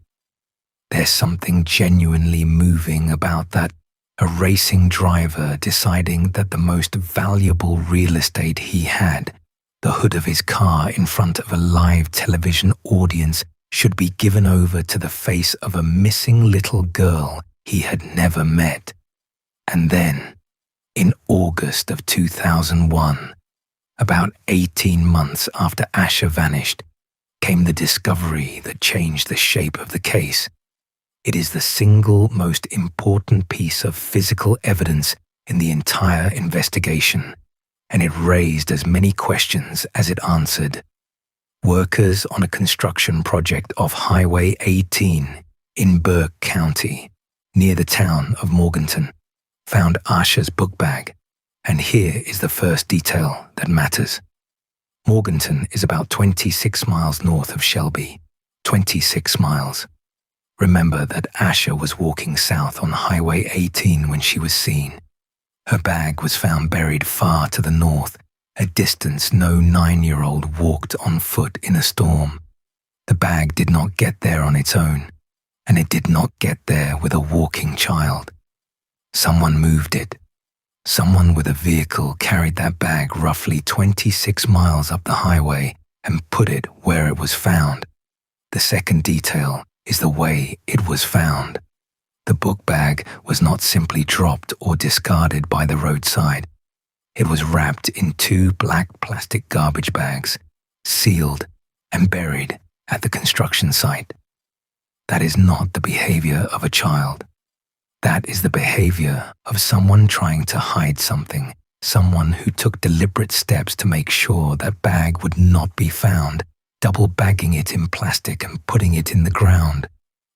There's something genuinely moving about that, a racing driver deciding that the most valuable real estate he had, the hood of his car in front of a live television audience, should be given over to the face of a missing little girl he had never met. And then, in August of 2001, about 18 months after Asha vanished, came the discovery that changed the shape of the case. It is the single most important piece of physical evidence in the entire investigation, and it raised as many questions as it answered. Workers on a construction project off Highway 18 in Burke County, near the town of Morganton, found Asha's book bag, and here is the first detail that matters. Morganton is about 26 miles north of Shelby, 26 miles. Remember that Asha was walking south on Highway 18 when she was seen. Her bag was found buried far to the north, a distance no 9-year-old walked on foot in a storm. The bag did not get there on its own, and it did not get there with a walking child. Someone moved it. Someone with a vehicle carried that bag roughly 26 miles up the highway and put it where it was found. The second detail is the way it was found. The book bag was not simply dropped or discarded by the roadside. It was wrapped in 2 black plastic garbage bags, sealed and buried at the construction site. That is not the behavior of a child. That is the behavior of someone trying to hide something, someone who took deliberate steps to make sure that bag would not be found, double bagging it in plastic and putting it in the ground.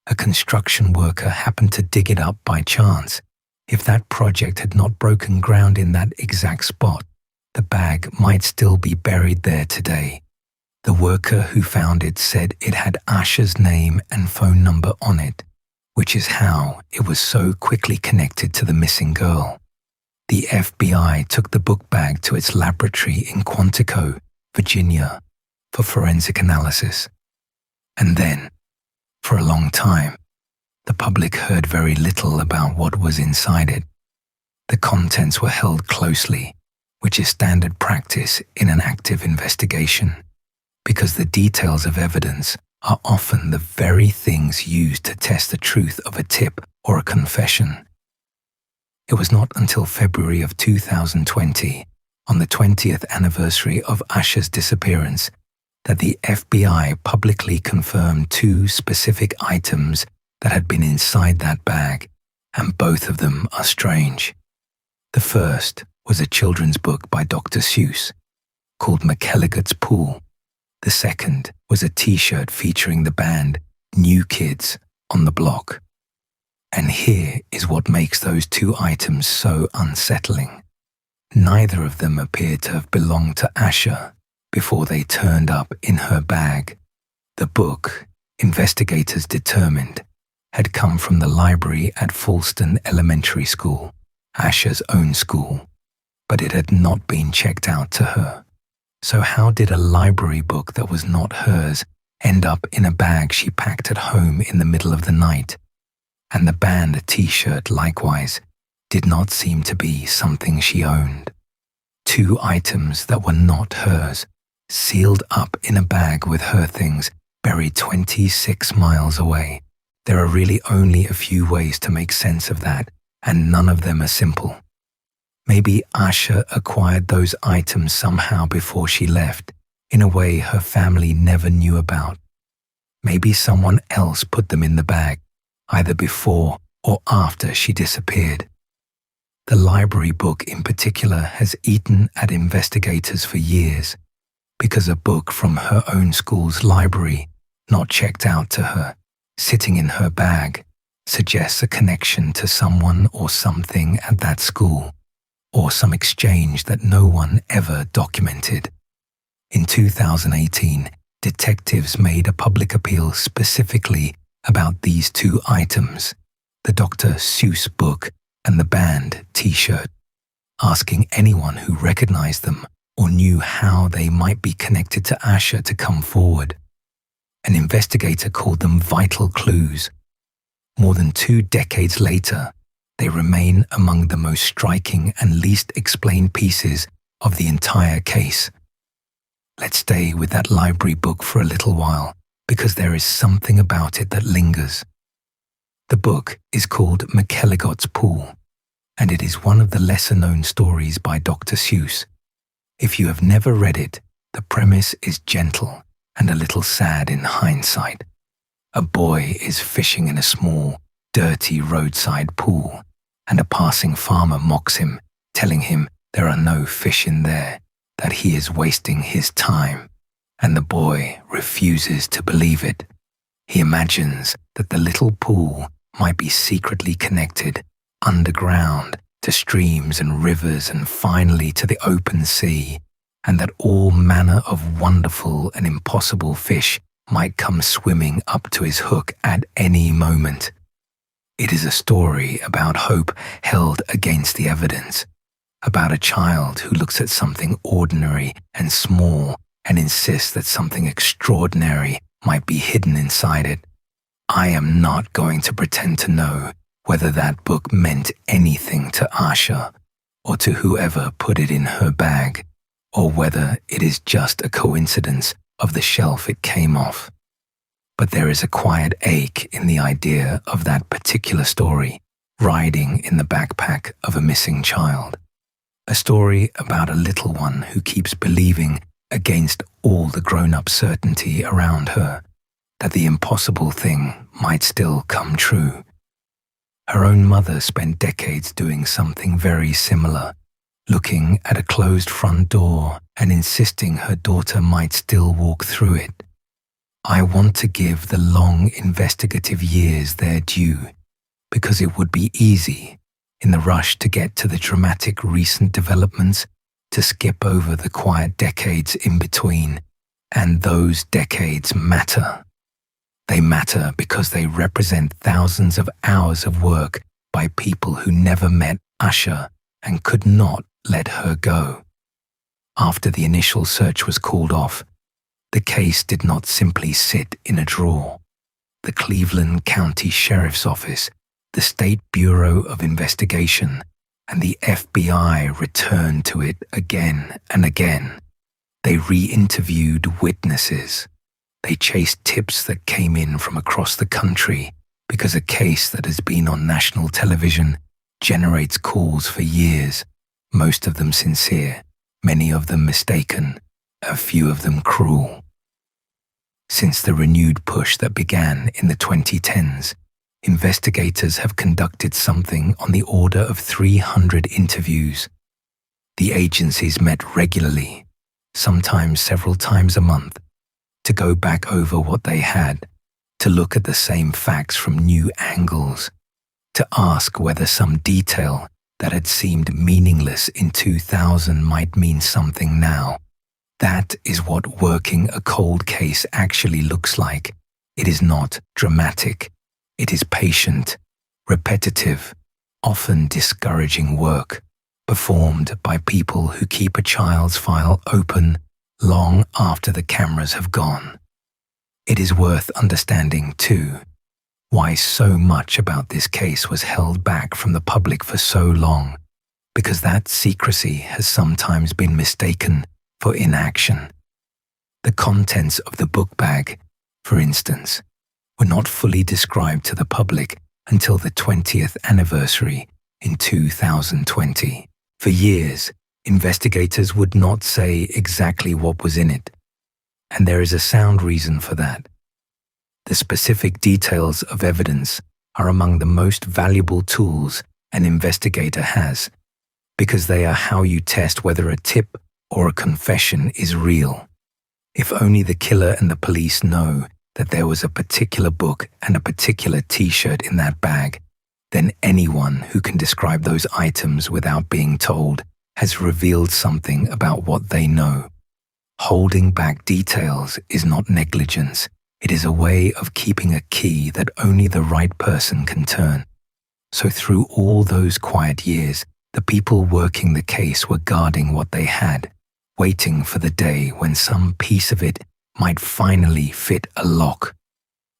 A construction worker happened to dig it up by chance. If that project had not broken ground in that exact spot, the bag might still be buried there today. The worker who found it said it had Asha's name and phone number on it, which is how it was so quickly connected to the missing girl. The FBI took the book bag to its laboratory in Quantico, Virginia, for forensic analysis. And then, for a long time, the public heard very little about what was inside it. The contents were held closely, which is standard practice in an active investigation, because the details of evidence are often the very things used to test the truth of a tip or a confession. It was not until February of 2020, on the 20th anniversary of Asha's disappearance, that the FBI publicly confirmed 2 specific items that had been inside that bag, and both of them are strange. The first was a children's book by Dr. Seuss called McElligot's Pool. The second was a T-shirt featuring the band New Kids on the Block. And here is what makes those 2 items so unsettling. Neither of them appeared to have belonged to Asha. before they turned up in her bag. The book, investigators determined, had come from the library at Falston Elementary School, Asha's own school, but it had not been checked out to her. So how did a library book that was not hers end up in a bag she packed at home in the middle of the night? And the band t-shirt, likewise, did not seem to be something she owned. 2 items that were not hers, sealed up in a bag with her things, buried 26 miles away. There are really only a few ways to make sense of that, and none of them are simple. Maybe Asha acquired those items somehow before she left, in a way her family never knew about. Maybe someone else put them in the bag, either before or after she disappeared. The library book in particular has eaten at investigators for years, because a book from her own school's library, not checked out to her, sitting in her bag, suggests a connection to someone or something at that school, or some exchange that no one ever documented. In 2018, detectives made a public appeal specifically about these 2 items, the Dr. Seuss book and the band t-shirt, asking anyone who recognized them or knew how they might be connected to Asha to come forward. An investigator called them vital clues. More than 2 decades later, they remain among the most striking and least explained pieces of the entire case. Let's stay with that library book for a little while, because there is something about it that lingers. The book is called McElligot's Pool, and it is one of the lesser-known stories by Dr. Seuss. If you have never read it, the premise is gentle and a little sad in hindsight. A boy is fishing in a small, dirty roadside pool, and a passing farmer mocks him, telling him there are no fish in there, that he is wasting his time, and the boy refuses to believe it. He imagines that the little pool might be secretly connected underground to streams and rivers and finally to the open sea, and that all manner of wonderful and impossible fish might come swimming up to his hook at any moment. It is a story about hope held against the evidence, about a child who looks at something ordinary and small and insists that something extraordinary might be hidden inside it. I am not going to pretend to know whether that book meant anything to Asha or to whoever put it in her bag, or whether it is just a coincidence of the shelf it came off. But there is a quiet ache in the idea of that particular story, riding in the backpack of a missing child. A story about a little one who keeps believing, against all the grown-up certainty around her, that the impossible thing might still come true. Her own mother spent decades doing something very similar, looking at a closed front door and insisting her daughter might still walk through it. I want to give the long investigative years their due, because it would be easy, in the rush to get to the dramatic recent developments, to skip over the quiet decades in between, and those decades matter. They matter because they represent thousands of hours of work by people who never met Asha and could not let her go. After the initial search was called off, the case did not simply sit in a drawer. The Cleveland County Sheriff's Office, the State Bureau of Investigation, and the FBI returned to it again and again. They re-interviewed witnesses. They chased tips that came in from across the country, because a case that has been on national television generates calls for years, most of them sincere, many of them mistaken, a few of them cruel. Since the renewed push that began in the 2010s, investigators have conducted something on the order of 300 interviews. The agencies met regularly, sometimes several times a month, to go back over what they had, to look at the same facts from new angles, to ask whether some detail that had seemed meaningless in 2000 might mean something now, That is what working a cold case actually looks like. It is not dramatic. It is patient, repetitive, often discouraging work, performed by people who keep a child's file open long after the cameras have gone. It is worth understanding, too, why so much about this case was held back from the public for so long, because that secrecy has sometimes been mistaken for inaction. The contents of the book bag, for instance, were not fully described to the public until the 20th anniversary in 2020. For years, investigators would not say exactly what was in it, and there is a sound reason for that. The specific details of evidence are among the most valuable tools an investigator has, because they are how you test whether a tip or a confession is real. If only the killer and the police know that there was a particular book and a particular t-shirt in that bag, then anyone who can describe those items without being told has revealed something about what they know. Holding back details is not negligence. It is a way of keeping a key that only the right person can turn. So through all those quiet years, the people working the case were guarding what they had, waiting for the day when some piece of it might finally fit a lock.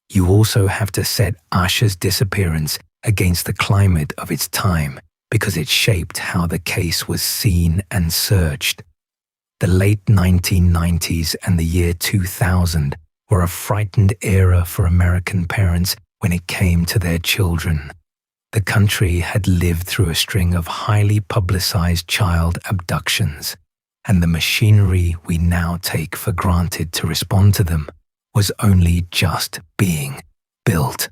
You also have to set Asha's disappearance against the climate of its time, because it shaped how the case was seen and searched. The late 1990s and the year 2000 were a frightened era for American parents when it came to their children. The country had lived through a string of highly publicized child abductions, and the machinery we now take for granted to respond to them was only just being built.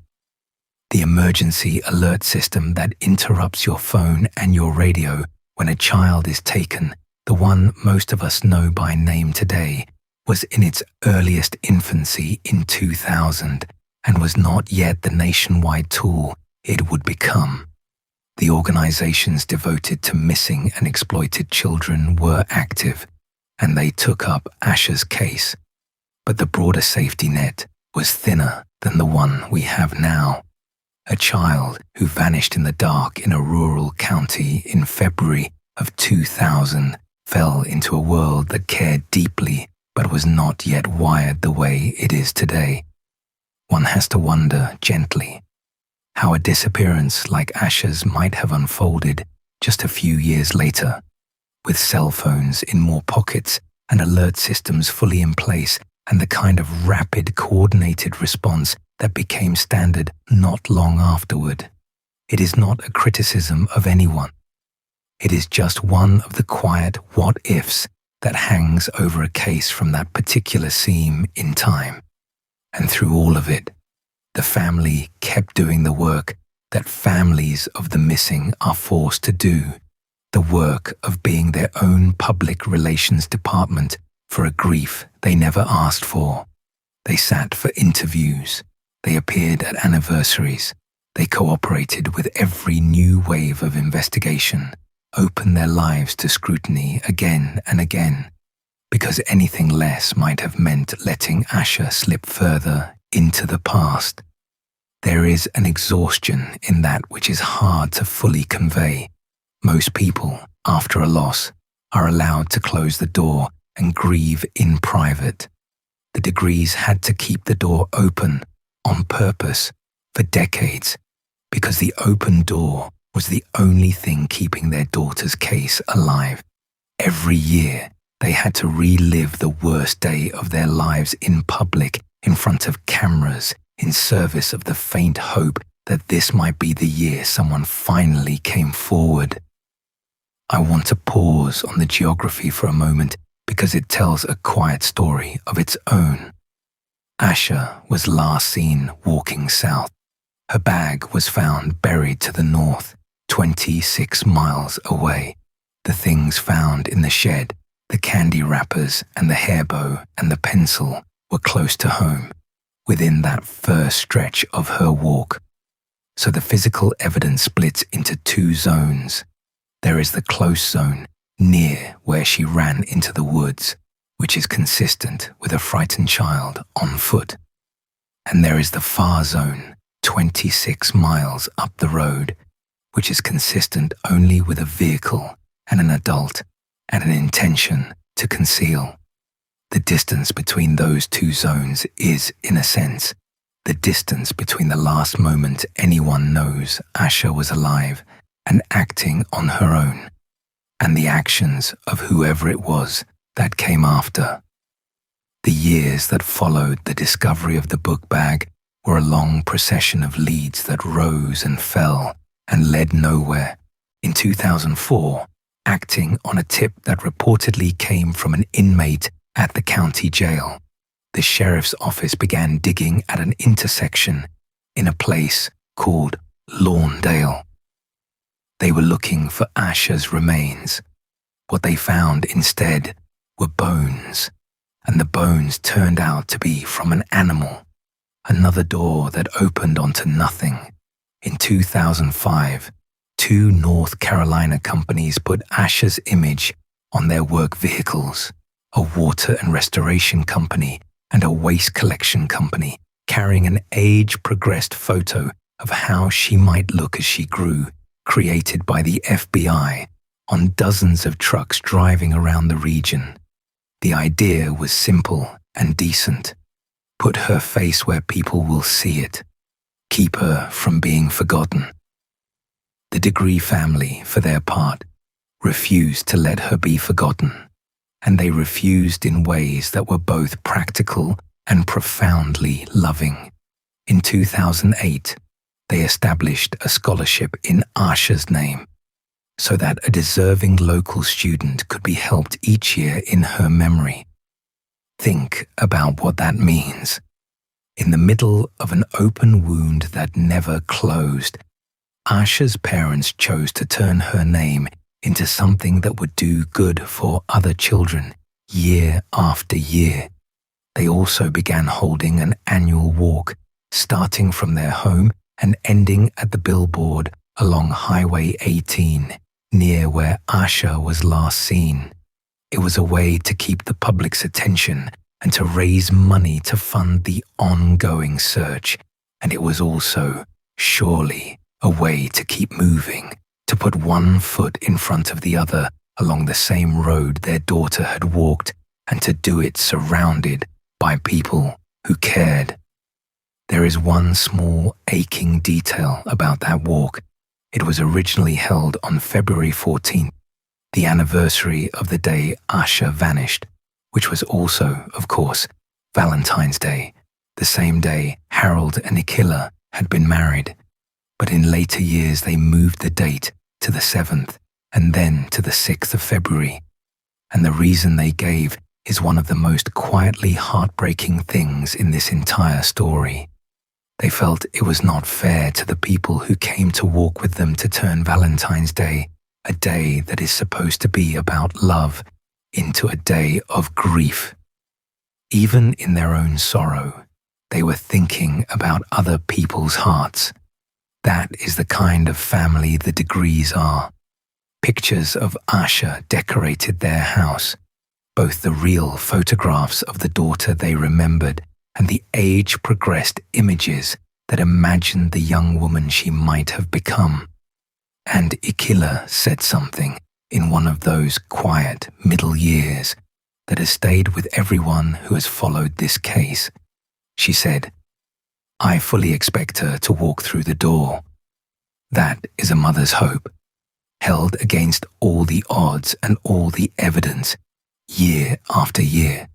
The emergency alert system that interrupts your phone and your radio when a child is taken, the one most of us know by name today, was in its earliest infancy in 2000 and was not yet the nationwide tool it would become. The organizations devoted to missing and exploited children were active, and they took up Asha's case. But the broader safety net was thinner than the one we have now. A child who vanished in the dark in a rural county in February of 2000 fell into a world that cared deeply but was not yet wired the way it is today. One has to wonder gently how a disappearance like Asha's might have unfolded just a few years later, with cell phones in more pockets and alert systems fully in place, and the kind of rapid, coordinated response that became standard not long afterward. It is not a criticism of anyone. It is just one of the quiet what-ifs that hangs over a case from that particular seam in time. And through all of it, the family kept doing the work that families of the missing are forced to do, the work of being their own public relations department for a grief they never asked for. They sat for interviews. They appeared at anniversaries. They cooperated with every new wave of investigation, opened their lives to scrutiny again and again, because anything less might have meant letting Asha slip further into the past. There is an exhaustion in that which is hard to fully convey. Most people, after a loss, are allowed to close the door and grieve in private. The Degrees had to keep the door open on purpose for decades, because the open door was the only thing keeping their daughter's case alive. Every year, they had to relive the worst day of their lives in public, in front of cameras, in service of the faint hope that this might be the year someone finally came forward. I want to pause on the geography for a moment because it tells a quiet story of its own. Asha was last seen walking south. Her bag was found buried to the north, 26 miles away. The things found in the shed, the candy wrappers and the hair bow and the pencil, were close to home, within that first stretch of her walk. So the physical evidence splits into two zones. There is the close zone, near where she ran into the woods, which is consistent with a frightened child on foot. And there is the far zone, 26 miles up the road, which is consistent only with a vehicle and an adult and an intention to conceal. The distance between those two zones is, in a sense, the distance between the last moment anyone knows Asha was alive and acting on her own, and the actions of whoever it was that came after. The years that followed the discovery of the book bag were a long procession of leads that rose and fell and led nowhere. In 2004, acting on a tip that reportedly came from an inmate at the county jail, the sheriff's office began digging at an intersection in a place called Lawndale. They were looking for Asha's remains. What they found instead were bones, and the bones turned out to be from an animal. Another door that opened onto nothing. In 2005, 2 North Carolina companies put Asha's image on their work vehicles, a water and restoration company and a waste collection company, carrying an age-progressed photo of how she might look as she grew, created by the FBI, on dozens of trucks driving around the region. The idea was simple and decent. Put her face where people will see it. Keep her from being forgotten. The Degree family, for their part, refused to let her be forgotten, and they refused in ways that were both practical and profoundly loving. In 2008, they established a scholarship in Asha's name, so that a deserving local student could be helped each year in her memory. Think about what that means. In the middle of an open wound that never closed, Asha's parents chose to turn her name into something that would do good for other children year after year. They also began holding an annual walk, starting from their home and ending at the billboard along Highway 18, near where Asha was last seen. It was a way to keep the public's attention and to raise money to fund the ongoing search, and it was also, surely, a way to keep moving, to put one foot in front of the other along the same road their daughter had walked, and to do it surrounded by people who cared. There is one small, aching detail about that walk. It was originally held on February 14th, the anniversary of the day Asha vanished, which was also, of course, Valentine's Day, the same day Harold and Akila had been married. But in later years they moved the date to the 7th and then to the 6th of February. And the reason they gave is one of the most quietly heartbreaking things in this entire story. They felt it was not fair to the people who came to walk with them to turn Valentine's Day, a day that is supposed to be about love, into a day of grief. Even in their own sorrow, they were thinking about other people's hearts. That is the kind of family the Degrees are. Pictures of Asha decorated their house, both the real photographs of the daughter they remembered and the age-progressed images that imagined the young woman she might have become. And Akila said something in one of those quiet middle years that has stayed with everyone who has followed this case. She said, "I fully expect her to walk through the door. That is a mother's hope, held against all the odds and all the evidence, year after year.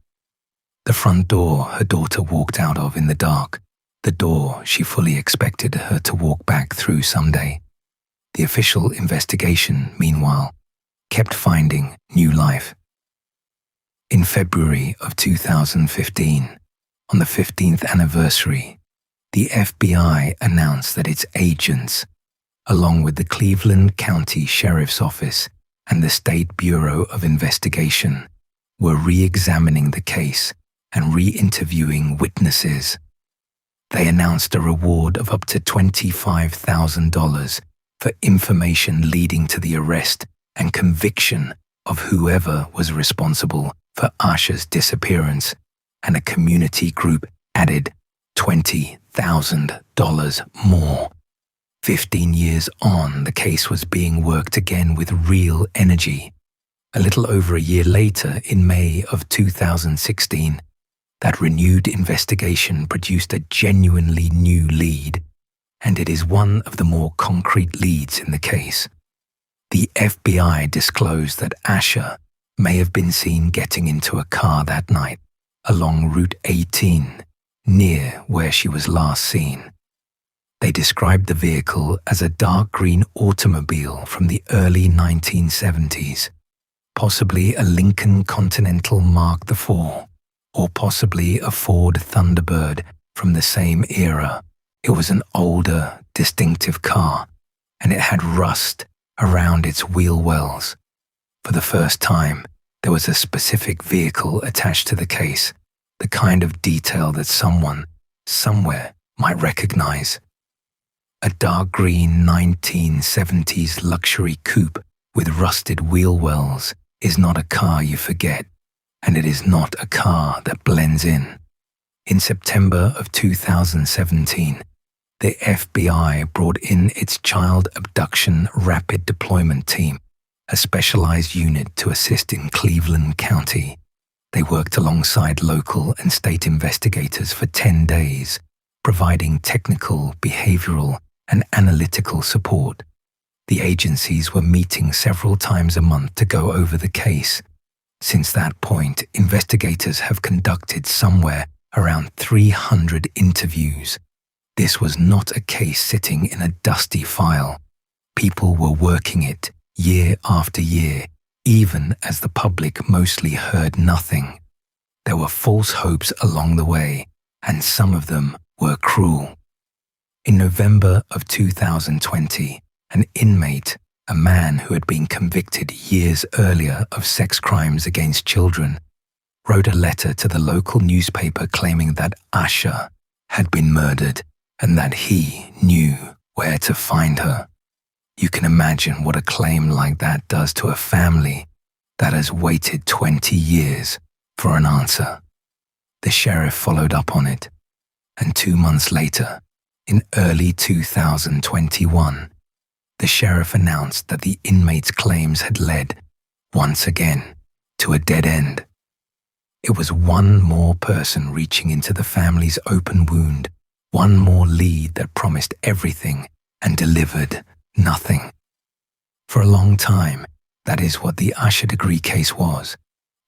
The front door her daughter walked out of in the dark, the door she fully expected her to walk back through someday. The official investigation, meanwhile, kept finding new life. In February of 2015, on the 15th anniversary, the FBI announced that its agents, along with the Cleveland County Sheriff's Office and the State Bureau of Investigation, were re-examining the case and re-interviewing witnesses. They announced a reward of up to $25,000 for information leading to the arrest and conviction of whoever was responsible for Asha's disappearance, and a community group added $20,000 more. 15 years on, the case was being worked again with real energy. A little over a year later, in May of 2016, that renewed investigation produced a genuinely new lead, and it is one of the more concrete leads in the case. The FBI disclosed that Asha may have been seen getting into a car that night along Route 18, near where she was last seen. They described the vehicle as a dark green automobile from the early 1970s, possibly a Lincoln Continental Mark IV, or possibly a Ford Thunderbird from the same era. It was an older, distinctive car, and it had rust around its wheel wells. For the first time, there was a specific vehicle attached to the case, the kind of detail that someone, somewhere, might recognize. A dark green 1970s luxury coupe with rusted wheel wells is not a car you forget, and it is not a car that blends in. In September of 2017, the FBI brought in its Child Abduction Rapid Deployment Team, a specialized unit to assist in Cleveland County. They worked alongside local and state investigators for 10 days, providing technical, behavioral, and analytical support. The agencies were meeting several times a month to go over the case. Since that point, investigators have conducted somewhere around 300 interviews. This was not a case sitting in a dusty file. People were working it year after year, even as the public mostly heard nothing. There were false hopes along the way, and some of them were cruel. In November of 2020, an inmate, a man who had been convicted years earlier of sex crimes against children, wrote a letter to the local newspaper claiming that Asha had been murdered and that he knew where to find her. You can imagine what a claim like that does to a family that has waited 20 years for an answer. The sheriff followed up on it, and 2 months later, in early 2021, the sheriff announced that the inmate's claims had led, once again, to a dead end. It was one more person reaching into the family's open wound, one more lead that promised everything and delivered nothing. For a long time, that is what the Asha Degree case was: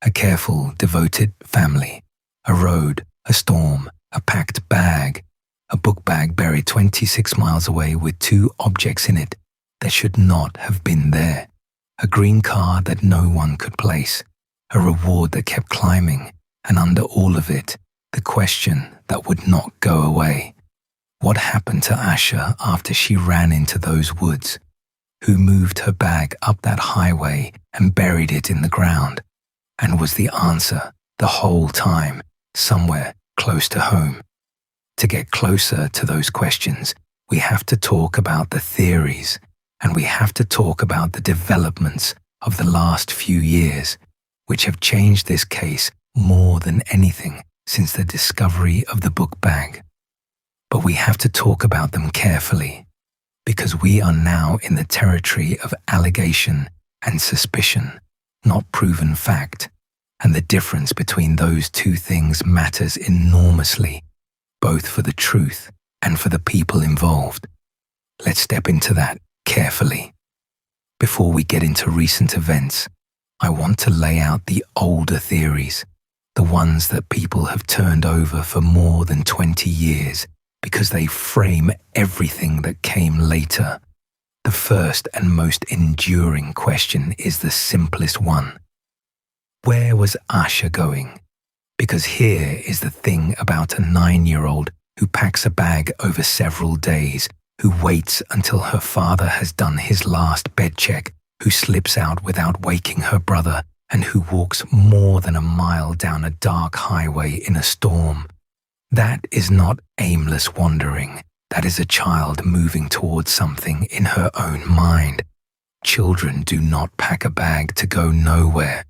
a careful, devoted family, a road, a storm, a packed bag, a book bag buried 26 miles away with 2 objects in it that should not have been there, a green car that no one could place, a reward that kept climbing, and under all of it, the question that would not go away. What happened to Asha after she ran into those woods? Who moved her bag up that highway and buried it in the ground? And was the answer, the whole time, somewhere close to home? To get closer to those questions, we have to talk about the theories, and we have to talk about the developments of the last few years, which have changed this case more than anything since the discovery of the book bag. But we have to talk about them carefully, because we are now in the territory of allegation and suspicion, not proven fact, and the difference between those two things matters enormously, both for the truth and for the people involved. Let's step into that carefully. Before we get into recent events, I want to lay out the older theories, the ones that people have turned over for more than 20 years, because they frame everything that came later. The first and most enduring question is the simplest one. Where was Asha going? Because here is the thing about a 9-year-old who packs a bag over several days, who waits until her father has done his last bed check, who slips out without waking her brother, and who walks more than a mile down a dark highway in a storm. That is not aimless wandering. That is a child moving towards something in her own mind. Children do not pack a bag to go nowhere.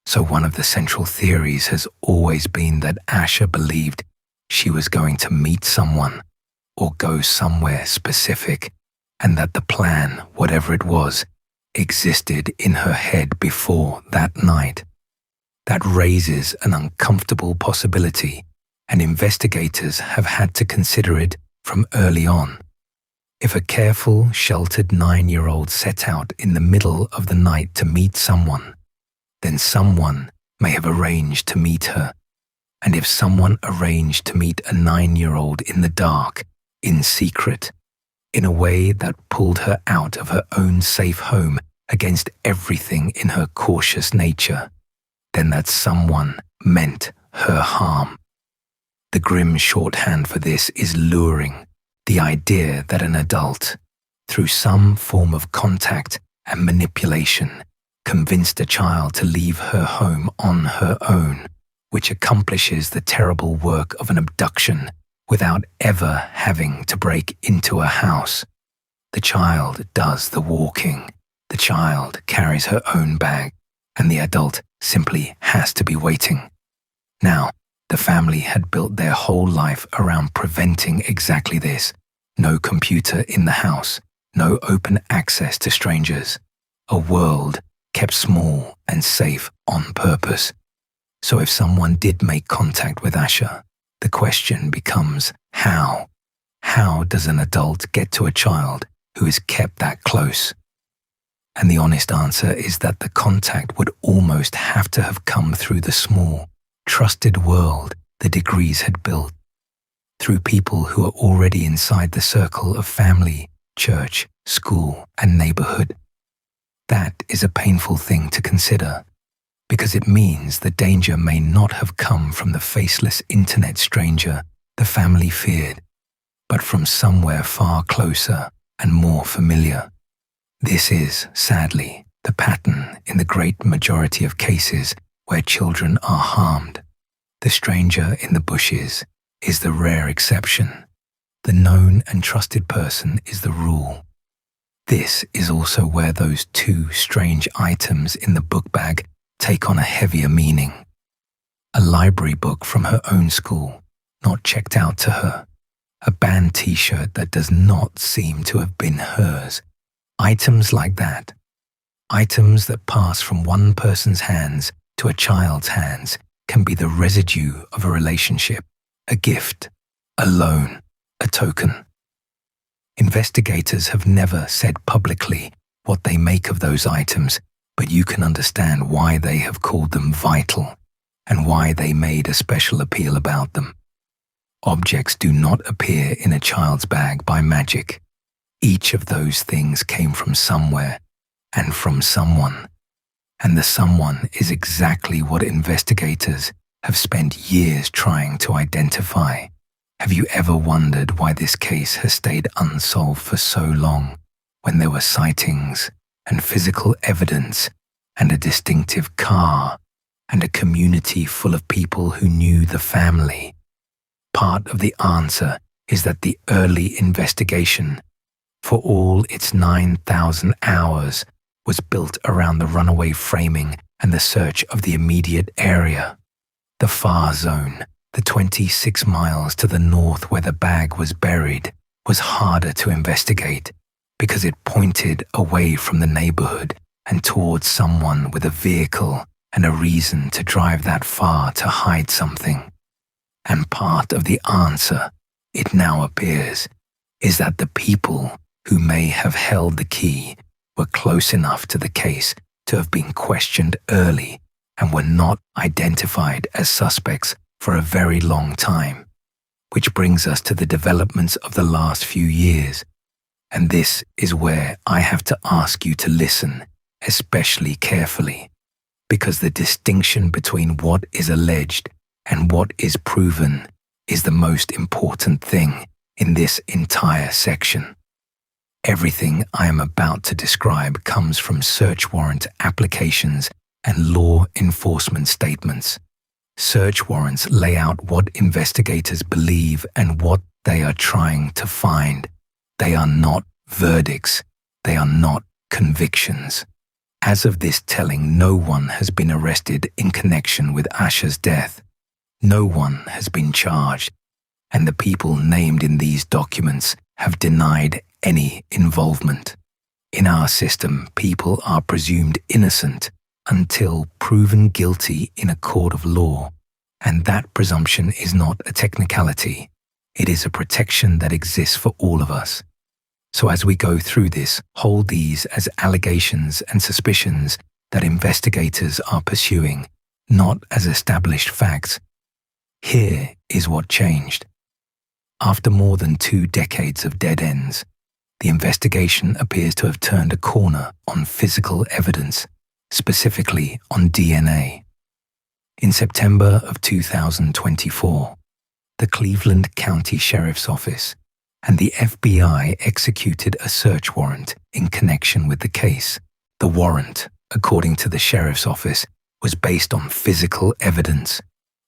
So one of the central theories has always been that Asha believed she was going to meet someone or go somewhere specific, and that the plan, whatever it was, existed in her head before that night. That raises an uncomfortable possibility, and investigators have had to consider it from early on. If a careful, sheltered 9-year-old set out in the middle of the night to meet someone, then someone may have arranged to meet her. And if someone arranged to meet a 9-year-old in the dark, in secret, in a way that pulled her out of her own safe home against everything in her cautious nature, then that someone meant her harm. The grim shorthand for this is luring, the idea that an adult, through some form of contact and manipulation, convinced a child to leave her home on her own, which accomplishes the terrible work of an abduction without ever having to break into a house. The child does the walking, the child carries her own bag, and the adult simply has to be waiting. Now, the family had built their whole life around preventing exactly this. No computer in the house, no open access to strangers, a world kept small and safe on purpose. So if someone did make contact with Asha, the question becomes how? How does an adult get to a child who is kept that close? And the honest answer is that the contact would almost have to have come through the small, trusted world the Degrees had built, through people who are already inside the circle of family, church, school, and neighborhood. That is a painful thing to consider, because it means the danger may not have come from the faceless internet stranger the family feared, but from somewhere far closer and more familiar. This is, sadly, the pattern in the great majority of cases where children are harmed. The stranger in the bushes is the rare exception. The known and trusted person is the rule. This is also where those two strange items in the book bag take on a heavier meaning. A library book from her own school, not checked out to her. A band t-shirt that does not seem to have been hers. Items like that. Items that pass from one person's hands to a child's hands can be the residue of a relationship, a gift, a loan, a token. Investigators have never said publicly what they make of those items, but you can understand why they have called them vital and why they made a special appeal about them. Objects do not appear in a child's bag by magic. Each of those things came from somewhere and from someone. And the someone is exactly what investigators have spent years trying to identify. Have you ever wondered why this case has stayed unsolved for so long, when there were sightings and physical evidence and a distinctive car and a community full of people who knew the family? Part of the answer is that the early investigation, for all its 9,000 hours, was built around the runaway framing and the search of the immediate area. The far zone, the 26 miles to the north where the bag was buried, was harder to investigate because it pointed away from the neighborhood and towards someone with a vehicle and a reason to drive that far to hide something. And part of the answer, it now appears, is that the people who may have held the key were close enough to the case to have been questioned early and were not identified as suspects for a very long time. Which brings us to the developments of the last few years. And this is where I have to ask you to listen, especially carefully, because the distinction between what is alleged and what is proven is the most important thing in this entire section. Everything I am about to describe comes from search warrant applications and law enforcement statements. Search warrants lay out what investigators believe and what they are trying to find. They are not verdicts. They are not convictions. As of this telling, no one has been arrested in connection with Asha's death. No one has been charged, and the people named in these documents have denied any involvement. In our system, people are presumed innocent until proven guilty in a court of law, and that presumption is not a technicality. It is a protection that exists for all of us. So as we go through this, hold these as allegations and suspicions that investigators are pursuing, not as established facts. Here is what changed. After more than 2 decades of dead ends, the investigation appears to have turned a corner on physical evidence, specifically on DNA. In September of 2024, the Cleveland County Sheriff's Office and the FBI executed a search warrant in connection with the case. The warrant, according to the Sheriff's Office, was based on physical evidence.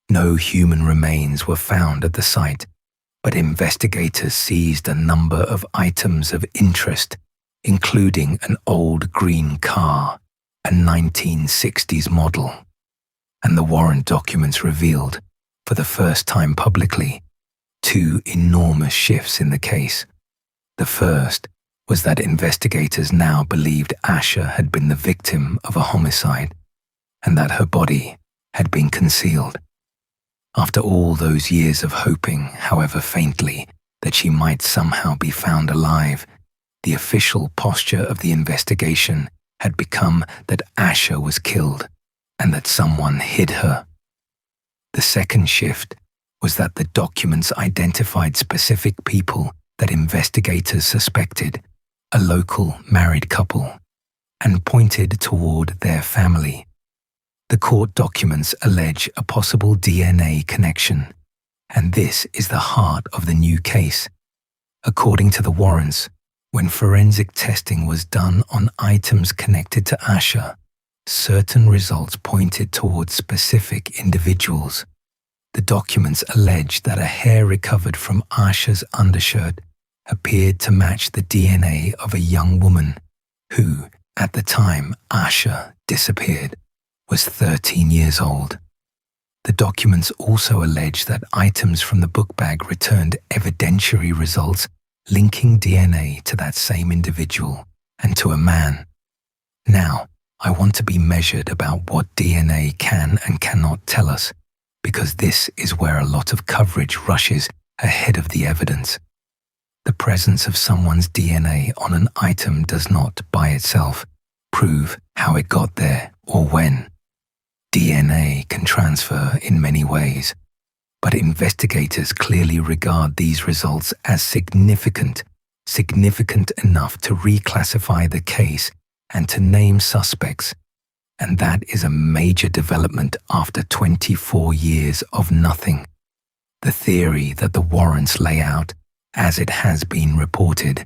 No human remains were found at the site, but investigators seized a number of items of interest, including an old green car, a 1960s model. And the warrant documents revealed, for the first time publicly, 2 enormous shifts in the case. The first was that investigators now believed Asha had been the victim of a homicide, and that her body had been concealed. After all those years of hoping, however faintly, that she might somehow be found alive, the official posture of the investigation had become that Asha was killed and that someone hid her. The second shift was that the documents identified specific people that investigators suspected, a local married couple, and pointed toward their family. The court documents allege a possible DNA connection, and this is the heart of the new case. According to the warrants, when forensic testing was done on items connected to Asha, certain results pointed towards specific individuals. The documents allege that a hair recovered from Asha's undershirt appeared to match the DNA of a young woman who, at the time Asha disappeared, was 13 years old. The documents also allege that items from the book bag returned evidentiary results linking DNA to that same individual and to a man. Now, I want to be measured about what DNA can and cannot tell us, because this is where a lot of coverage rushes ahead of the evidence. The presence of someone's DNA on an item does not, by itself, prove how it got there or when. DNA can transfer in many ways, but investigators clearly regard these results as significant enough to reclassify the case and to name suspects. And that is a major development after 24 years of nothing. The theory that the warrants lay out, as it has been reported,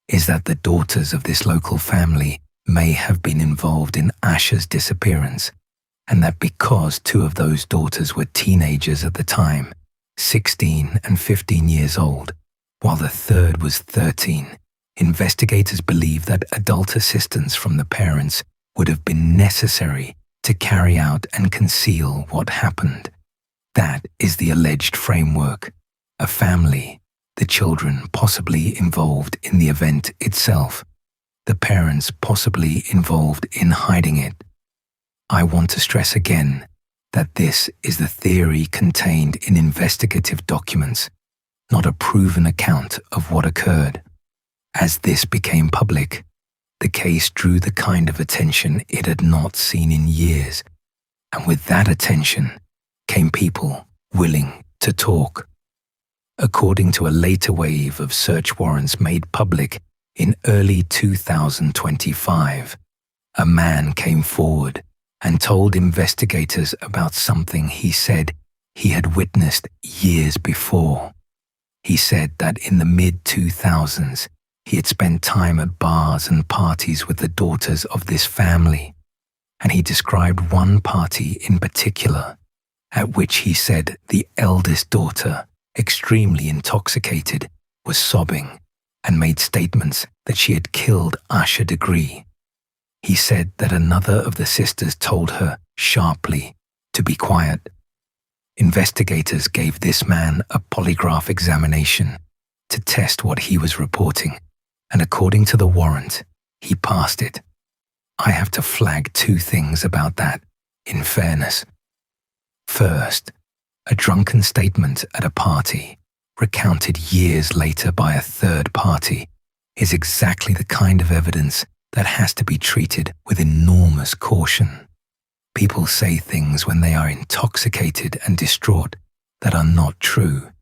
is that the daughters of this local family may have been involved in Asha's disappearance, and that because 2 of those daughters were teenagers at the time, 16 and 15 years old, while the third was 13, investigators believe that adult assistance from the parents would have been necessary to carry out and conceal what happened. That is the alleged framework. A family, the children possibly involved in the event itself, the parents possibly involved in hiding it. I want to stress again that this is the theory contained in investigative documents, not a proven account of what occurred. As this became public, the case drew the kind of attention it had not seen in years, and with that attention came people willing to talk. According to a later wave of search warrants made public in early 2025, a man came forward and told investigators about something he said he had witnessed years before. He said that in the mid-2000s, he had spent time at bars and parties with the daughters of this family, and he described one party in particular, at which he said the eldest daughter, extremely intoxicated, was sobbing and made statements that she had killed Asha Degree. He said that another of the sisters told her sharply to be quiet. Investigators gave this man a polygraph examination to test what he was reporting, and according to the warrant, he passed it. I have to flag two things about that, in fairness. First, a drunken statement at a party, recounted years later by a third party, is exactly the kind of evidence that has to be treated with enormous caution. People say things when they are intoxicated and distraught that are not true.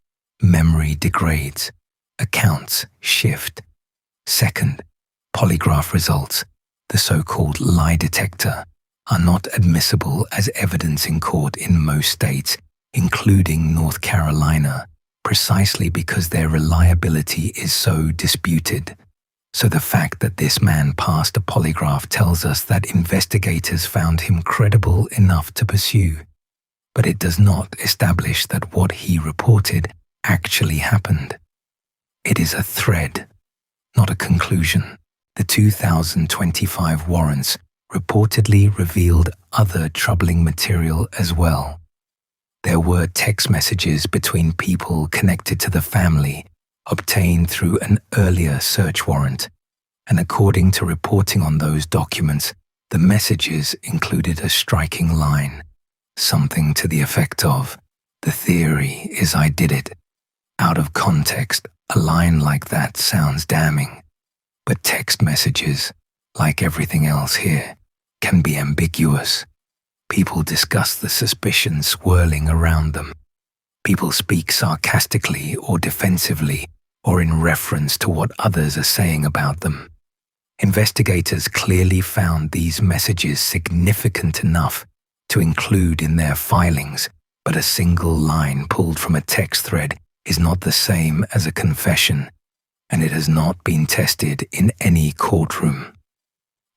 Memory degrades. Accounts shift. Second, polygraph results, the so-called lie detector, are not admissible as evidence in court in most states, including North Carolina, precisely because their reliability is so disputed. So the fact that this man passed a polygraph tells us that investigators found him credible enough to pursue, but it does not establish that what he reported actually happened. It is a thread, not a conclusion. The 2025 warrants reportedly revealed other troubling material as well. There were text messages between people connected to the family, obtained through an earlier search warrant, and according to reporting on those documents, the messages included a striking line, something to the effect of, "The theory is I did it." Out of context, a line like that sounds damning, but text messages, like everything else here, can be ambiguous. People discuss the suspicion swirling around them. People speak sarcastically or defensively, or in reference to what others are saying about them. Investigators clearly found these messages significant enough to include in their filings, but a single line pulled from a text thread is not the same as a confession, and it has not been tested in any courtroom.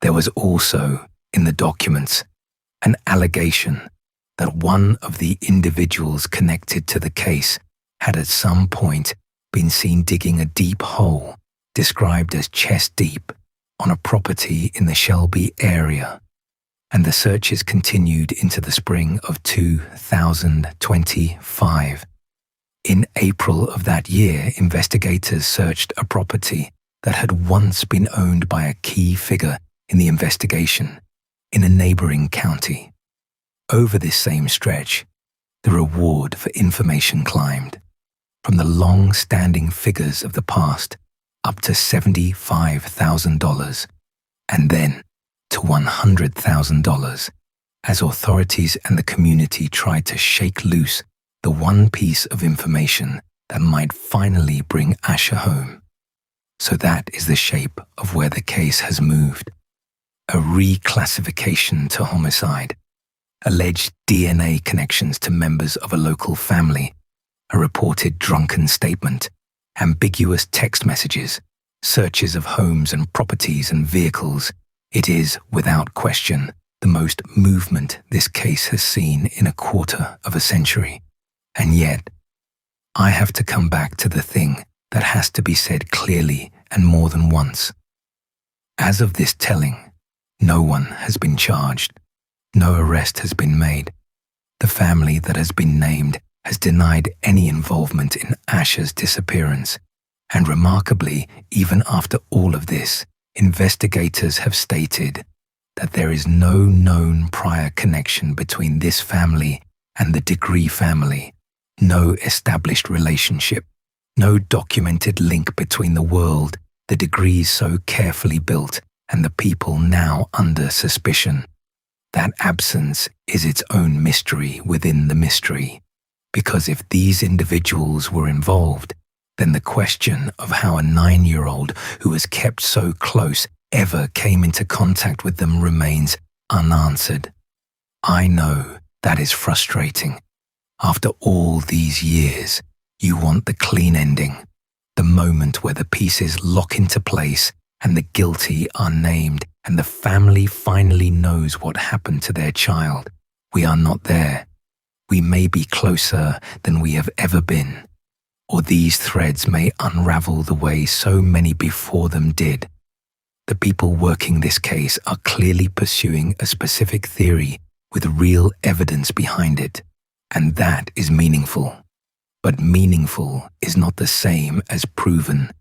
There was also, in the documents, an allegation that one of the individuals connected to the case had at some point been seen digging a deep hole, described as chest deep, on a property in the Shelby area, and the searches continued into the spring of 2025. In April of that year, investigators searched a property that had once been owned by a key figure in the investigation in a neighboring county. Over this same stretch, the reward for information climbed, from the long-standing figures of the past up to $75,000, and then to $100,000, as authorities and the community tried to shake loose the one piece of information that might finally bring Asha home. So that is the shape of where the case has moved. A reclassification to homicide, alleged DNA connections to members of a local family, a reported drunken statement, ambiguous text messages, searches of homes and properties and vehicles. It is, without question, the most movement this case has seen in a quarter of a century. And yet, I have to come back to the thing that has to be said clearly and more than once. As of this telling, no one has been charged. No arrest has been made. The family that has been named has denied any involvement in Asha's disappearance. And remarkably, even after all of this, investigators have stated that there is no known prior connection between this family and the Degree family, no established relationship, no documented link between the world the Degrees so carefully built and the people now under suspicion. That absence is its own mystery within the mystery, because if these individuals were involved, then the question of how a 9-year-old who was kept so close ever came into contact with them remains unanswered. I know that is frustrating. After all these years, you want the clean ending, the moment where the pieces lock into place and the guilty are named and the family finally knows what happened to their child. We are not there. We may be closer than we have ever been, or these threads may unravel the way so many before them did. The people working this case are clearly pursuing a specific theory with real evidence behind it, and that is meaningful. But meaningful is not the same as proven,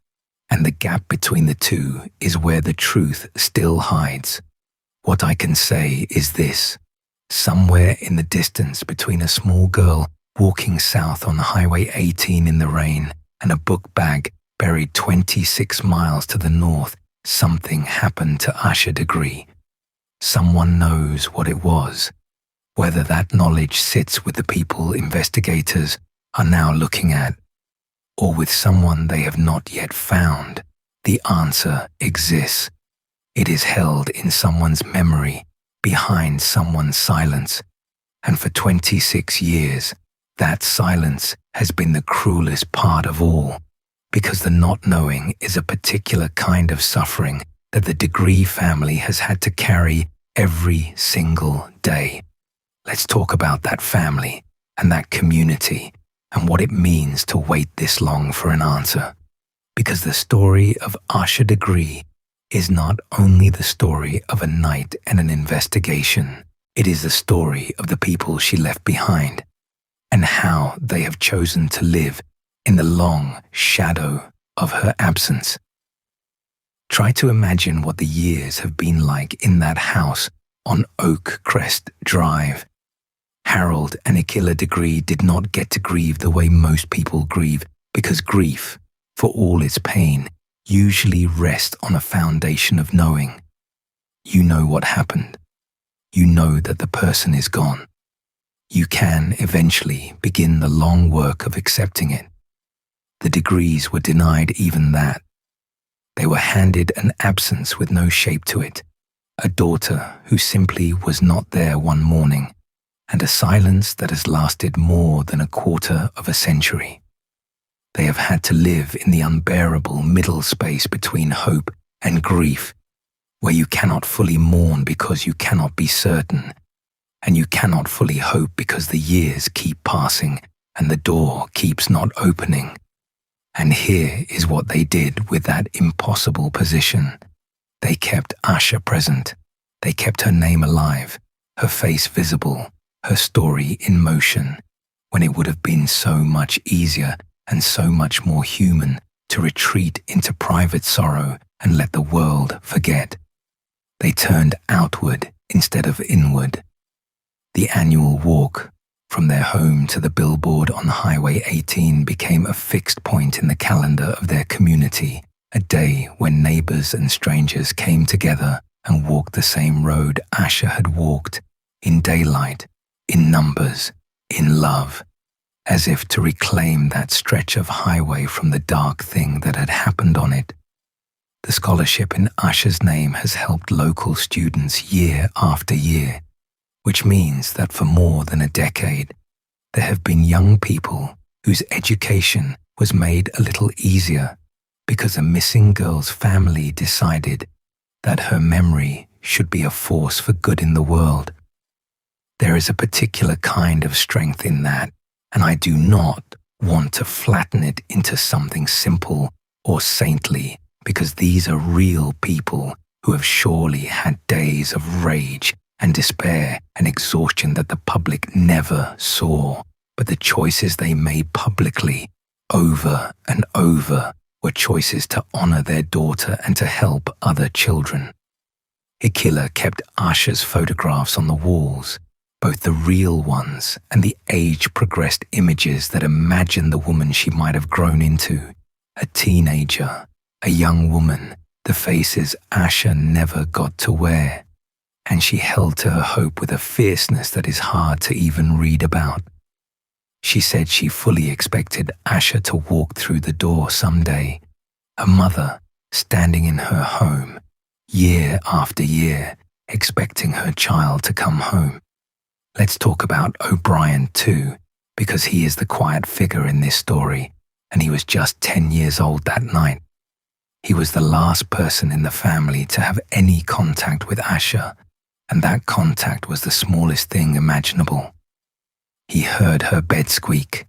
and the gap between the two is where the truth still hides. What I can say is this: somewhere in the distance between a small girl walking south on Highway 18 in the rain and a book bag buried 26 miles to the north, something happened to Asha Degree. Someone knows what it was. Whether that knowledge sits with the people investigators are now looking at, or with someone they have not yet found, the answer exists. It is held in someone's memory, behind someone's silence, and for 26 years, that silence has been the cruelest part of all, because the not knowing is a particular kind of suffering that the Degree family has had to carry every single day. Let's talk about that family and that community and what it means to wait this long for an answer. Because the story of Asha Degree is not only the story of a night and an investigation, it is the story of the people she left behind and how they have chosen to live in the long shadow of her absence. Try to imagine what the years have been like in that house on Oak Crest Drive. Harold and Akila Degree did not get to grieve the way most people grieve, because grief, for all its pain, usually rests on a foundation of knowing. You know what happened. You know that the person is gone. You can eventually begin the long work of accepting it. The Degrees were denied even that. They were handed an absence with no shape to it, a daughter who simply was not there one morning, and a silence that has lasted more than a quarter of a century. They have had to live in the unbearable middle space between hope and grief, where you cannot fully mourn because you cannot be certain, and you cannot fully hope because the years keep passing and the door keeps not opening. And here is what they did with that impossible position. They kept Asha present. They kept her name alive, her face visible, her story in motion, when it would have been so much easier and so much more human to retreat into private sorrow and let the world forget. They turned outward instead of inward. The annual walk from their home to the billboard on Highway 18 became a fixed point in the calendar of their community, a day when neighbors and strangers came together and walked the same road Asha had walked, in daylight, in numbers, in love, as if to reclaim that stretch of highway from the dark thing that had happened on it. The scholarship in Asha's name has helped local students year after year, which means that for more than a decade, there have been young people whose education was made a little easier because a missing girl's family decided that her memory should be a force for good in the world. There is a particular kind of strength in that, and I do not want to flatten it into something simple or saintly, because these are real people who have surely had days of rage and despair and exhaustion that the public never saw, but the choices they made publicly over and over were choices to honor their daughter and to help other children. Akila kept Asha's photographs on the walls, both the real ones and the age-progressed images that imagine the woman she might have grown into, a teenager, a young woman, the faces Asha never got to wear, and she held to her hope with a fierceness that is hard to even read about. She said she fully expected Asha to walk through the door someday, a mother standing in her home, year after year, expecting her child to come home. Let's talk about O'Brien too, because he is the quiet figure in this story, and he was just 10 years old that night. He was the last person in the family to have any contact with Asha, and that contact was the smallest thing imaginable. He heard her bed squeak.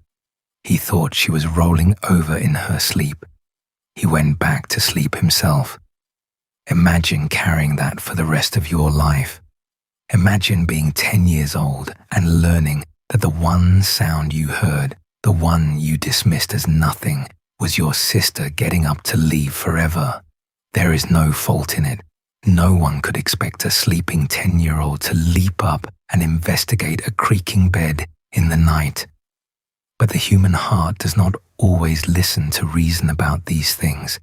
He thought she was rolling over in her sleep. He went back to sleep himself. Imagine carrying that for the rest of your life. Imagine being 10 years old and learning that the one sound you heard, the one you dismissed as nothing, was your sister getting up to leave forever. There is no fault in it. No one could expect a sleeping 10-year-old to leap up and investigate a creaking bed in the night. But the human heart does not always listen to reason about these things,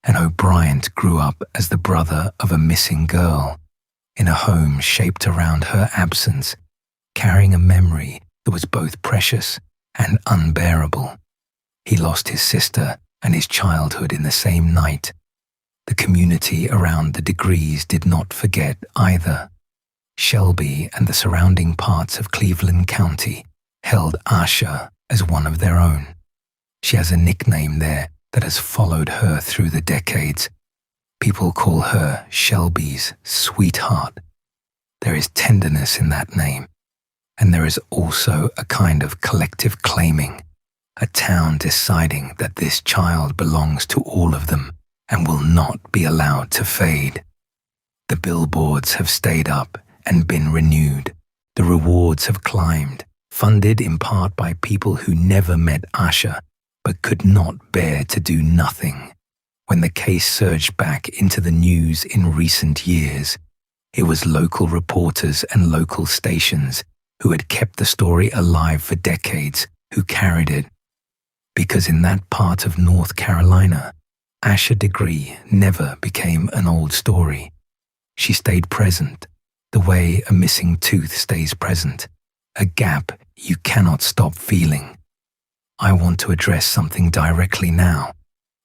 and O'Brien grew up as the brother of a missing girl, in a home shaped around her absence, carrying a memory that was both precious and unbearable. He lost his sister and his childhood in the same night. The community around the Degrees did not forget either. Shelby and the surrounding parts of Cleveland County held Asha as one of their own. She has a nickname there that has followed her through the decades. People call her Shelby's sweetheart. There is tenderness in that name, and there is also a kind of collective claiming, a town deciding that this child belongs to all of them and will not be allowed to fade. The billboards have stayed up and been renewed. The rewards have climbed, funded in part by people who never met Asha but could not bear to do nothing. When the case surged back into the news in recent years, it was local reporters and local stations who had kept the story alive for decades who carried it. Because in that part of North Carolina, Asha Degree never became an old story. She stayed present, the way a missing tooth stays present, a gap you cannot stop feeling. I want to address something directly now,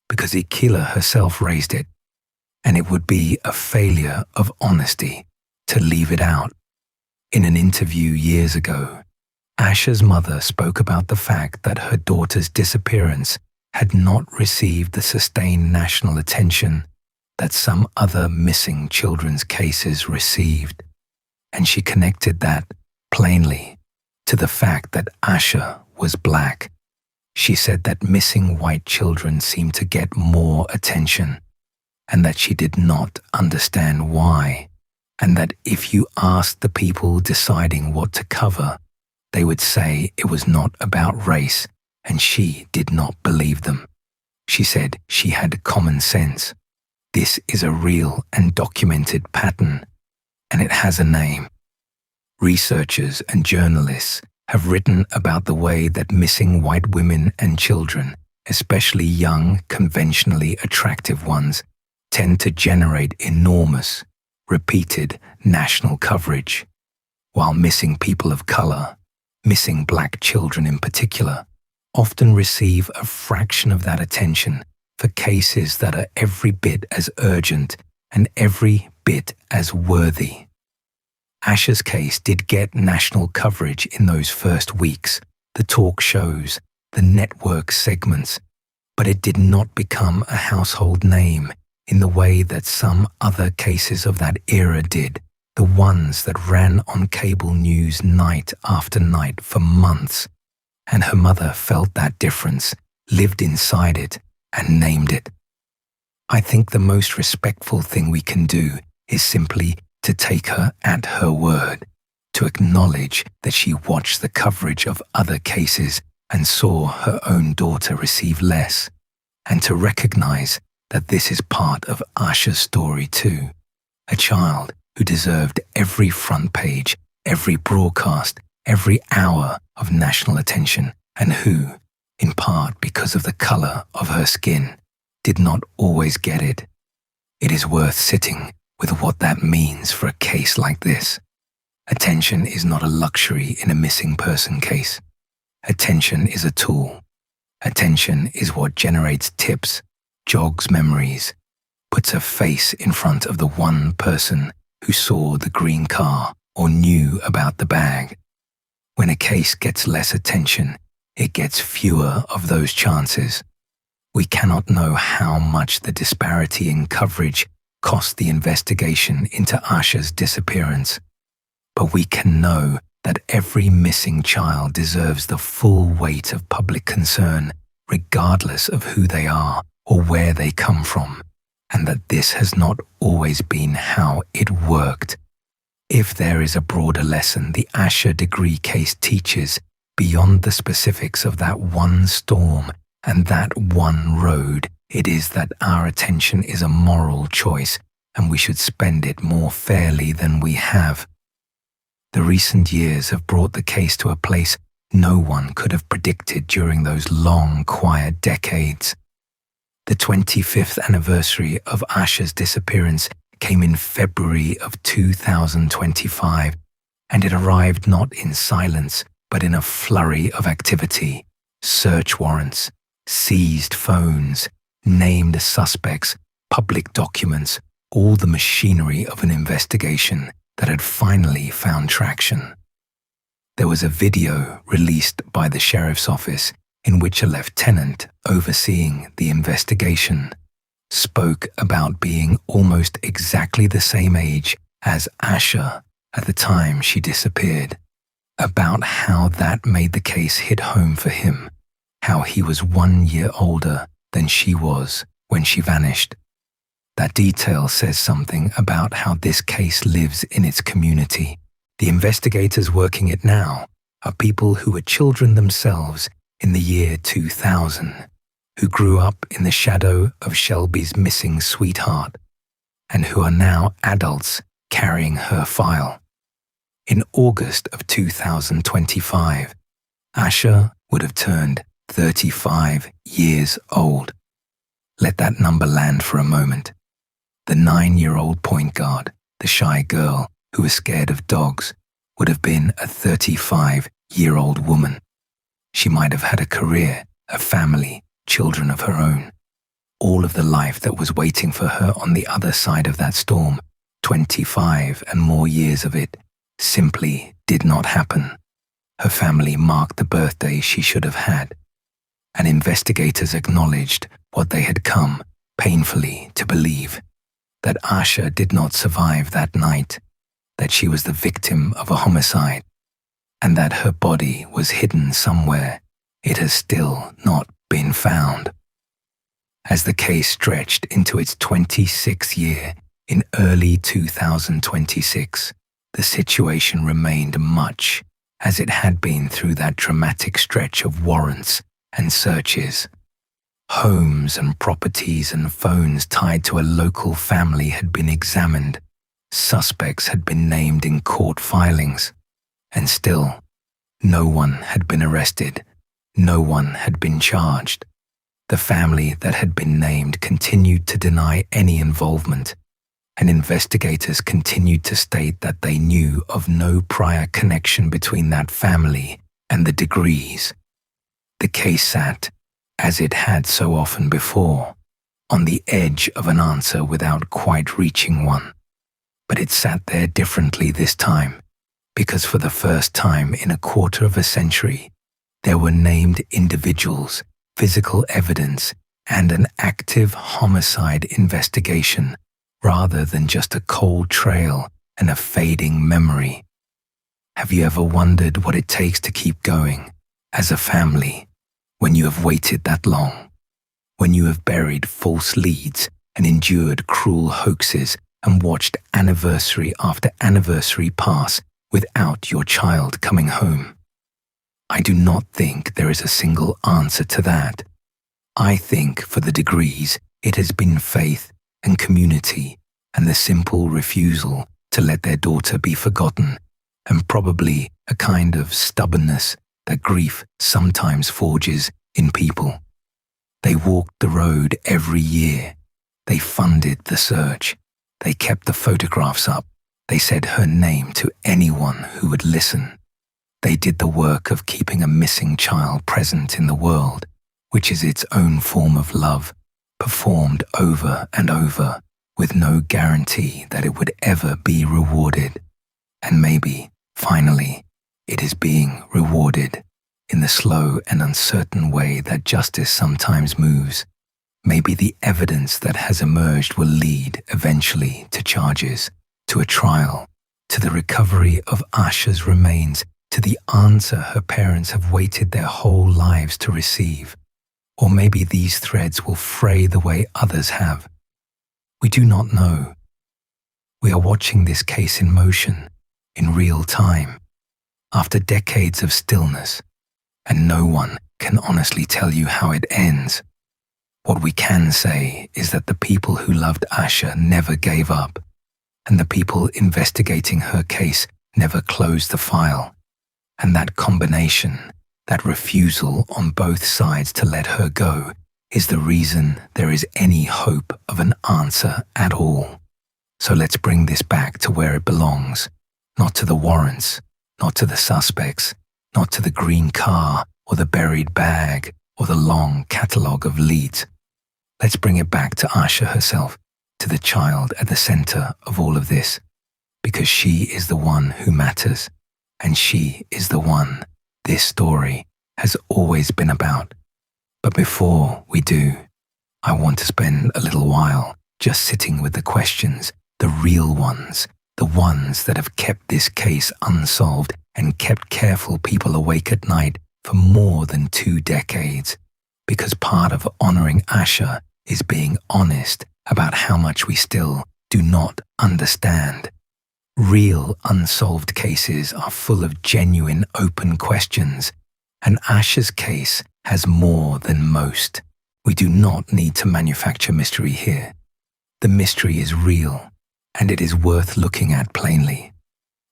because Ikila herself raised it, and it would be a failure of honesty to leave it out. In an interview years ago, Asha's mother spoke about the fact that her daughter's disappearance had not received the sustained national attention that some other missing children's cases received, and she connected that, plainly, to the fact that Asha was black. She said that missing white children seemed to get more attention, and that she did not understand why, and that if you asked the people deciding what to cover, they would say it was not about race, and she did not believe them. She said she had common sense. This is a real and documented pattern, and it has a name. Researchers and journalists have written about the way that missing white women and children, especially young, conventionally attractive ones, tend to generate enormous, repeated national coverage, while missing people of color, missing black children in particular, often receive a fraction of that attention for cases that are every bit as urgent and every bit as worthy. Asha's case did get national coverage in those first weeks, the talk shows, the network segments, but it did not become a household name in the way that some other cases of that era did, the ones that ran on cable news night after night for months. And her mother felt that difference, lived inside it, and named it. I think the most respectful thing we can do is simply to take her at her word, to acknowledge that she watched the coverage of other cases and saw her own daughter receive less, and to recognize that this is part of Asha's story too, a child who deserved every front page, every broadcast, every hour of national attention, and who, in part because of the color of her skin, did not always get it. It is worth sitting with what that means for a case like this. Attention is not a luxury in a missing person case. Attention is a tool. Attention is what generates tips, jogs memories, puts a face in front of the one person who saw the green car or knew about the bag. When a case gets less attention, it gets fewer of those chances. We cannot know how much the disparity in coverage cost the investigation into Asha's disappearance, but we can know that every missing child deserves the full weight of public concern, regardless of who they are or where they come from. and that this has not always been how it worked. If there is a broader lesson the Asha Degree case teaches beyond the specifics of that one storm and that one road, it is that our attention is a moral choice and we should spend it more fairly than we have. The recent years have brought the case to a place no one could have predicted during those long, quiet decades. The 25th anniversary of Asha's disappearance came in February of 2025, and it arrived not in silence, but in a flurry of activity. Search warrants, seized phones, named suspects, public documents, all the machinery of an investigation that had finally found traction. There was a video released by the sheriff's office in which a lieutenant overseeing the investigation spoke about being almost exactly the same age as Asha at the time she disappeared, about how that made the case hit home for him, how he was 1 year older than she was when she vanished. That detail says something about how this case lives in its community. The investigators working it now are people who were children themselves in the year 2000, who grew up in the shadow of Shelby's missing sweetheart, and who are now adults carrying her file. In August of 2025, Asha would have turned 35 years old. Let that number land for a moment. The 9-year-old point guard, the shy girl who was scared of dogs, would have been a 35-year-old woman. She might have had a career, a family, children of her own. All of the life that was waiting for her on the other side of that storm, 25 and more years of it, simply did not happen. Her family marked the birthday she should have had, and investigators acknowledged what they had come painfully to believe, that Asha did not survive that night, that she was the victim of a homicide, and that her body was hidden somewhere. It has still not been found. As the case stretched into its 26th year in early 2026, the situation remained much as it had been through that dramatic stretch of warrants and searches. Homes and properties and phones tied to a local family had been examined. Suspects had been named in court filings. And still, no one had been arrested. No one had been charged. The family that had been named continued to deny any involvement, and investigators continued to state that they knew of no prior connection between that family and the Degrees. The case sat, as it had so often before, on the edge of an answer without quite reaching one. But it sat there differently this time, because for the first time in a quarter of a century, there were named individuals, physical evidence, and an active homicide investigation, rather than just a cold trail and a fading memory. Have you ever wondered what it takes to keep going, as a family, when you have waited that long, when you have buried false leads and endured cruel hoaxes and watched anniversary after anniversary pass without your child coming home? I do not think there is a single answer to that. I think for the Degrees, it has been faith and community and the simple refusal to let their daughter be forgotten, and probably a kind of stubbornness that grief sometimes forges in people. They walked the road every year. They funded the search. They kept the photographs up. They said her name to anyone who would listen. They did the work of keeping a missing child present in the world, which is its own form of love, performed over and over, with no guarantee that it would ever be rewarded. And maybe, finally, it is being rewarded in the slow and uncertain way that justice sometimes moves. Maybe the evidence that has emerged will lead eventually to charges, to a trial, to the recovery of Asha's remains, to the answer her parents have waited their whole lives to receive. Or maybe these threads will fray the way others have. We do not know. We are watching this case in motion, in real time, after decades of stillness, and no one can honestly tell you how it ends. What we can say is that the people who loved Asha never gave up, and the people investigating her case never closed the file. And that combination, that refusal on both sides to let her go, is the reason there is any hope of an answer at all. So let's bring this back to where it belongs, not to the warrants, not to the suspects, not to the green car or the buried bag or the long catalogue of leads. Let's bring it back to Asha herself, to the child at the center of all of this, because she is the one who matters, and she is the one this story has always been about. But before we do, I want to spend a little while just sitting with the questions, the real ones, the ones that have kept this case unsolved and kept careful people awake at night for more than 2 decades. Because part of honoring Asha is being honest about how much we still do not understand. Real unsolved cases are full of genuine open questions, and Asha's case has more than most. We do not need to manufacture mystery here. The mystery is real, and it is worth looking at plainly.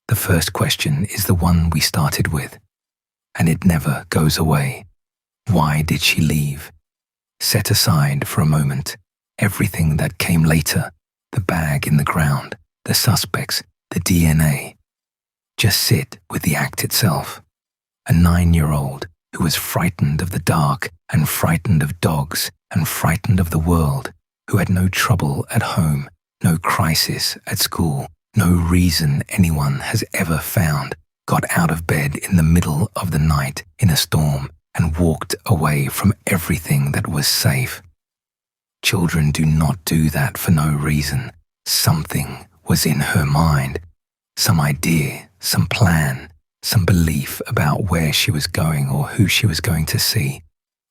The first question is the one we started with, and it never goes away. Why did she leave? Set aside for a moment everything that came later, the bag in the ground, the suspects, the DNA. Just sit with the act itself. A 9-year-old who was frightened of the dark and frightened of dogs and frightened of the world, who had no trouble at home, no crisis at school, no reason anyone has ever found, got out of bed in the middle of the night in a storm and walked away from everything that was safe. Children do not do that for no reason. Something was in her mind, some idea, some plan, some belief about where she was going or who she was going to see.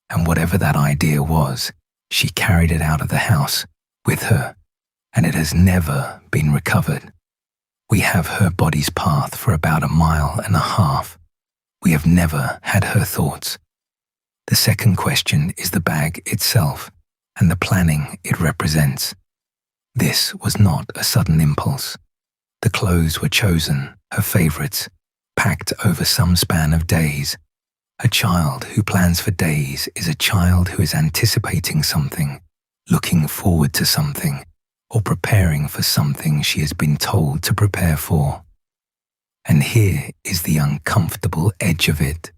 And whatever that idea was, she carried it out of the house with her, and it has never been recovered. We have her body's path for about 1.5 miles. We have never had her thoughts. The second question is the bag itself and the planning it represents. This was not a sudden impulse. The clothes were chosen, her favorites, packed over some span of days. A child who plans for days is a child who is anticipating something, looking forward to something, or preparing for something she has been told to prepare for. And here is the uncomfortable edge of it.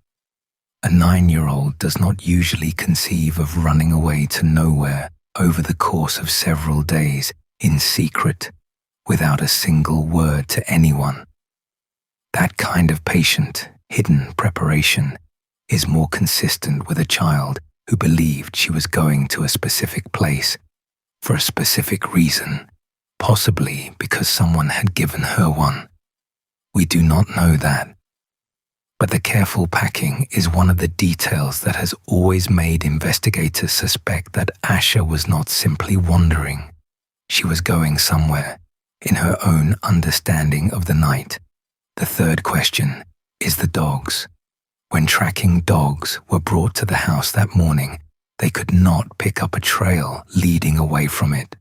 A 9-year-old does not usually conceive of running away to nowhere over the course of several days in secret, without a single word to anyone. That kind of patient, hidden preparation is more consistent with a child who believed she was going to a specific place for a specific reason, possibly because someone had given her one. We do not know that. But the careful packing is one of the details that has always made investigators suspect that Asha was not simply wandering. She was going somewhere, in her own understanding of the night. The third question is the dogs. When tracking dogs were brought to the house that morning, they could not pick up a trail leading away from it.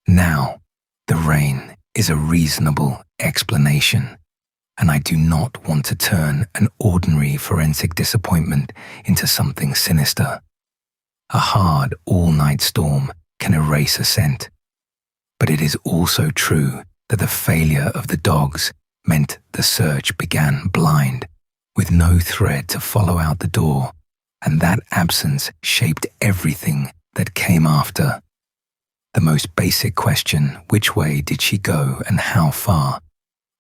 Now, the rain is a reasonable explanation, and I do not want to turn an ordinary forensic disappointment into something sinister. A hard all-night storm can erase a scent, but it is also true that the failure of the dogs meant the search began blind, with no thread to follow out the door, and that absence shaped everything that came after. The most basic question, which way did she go and how far,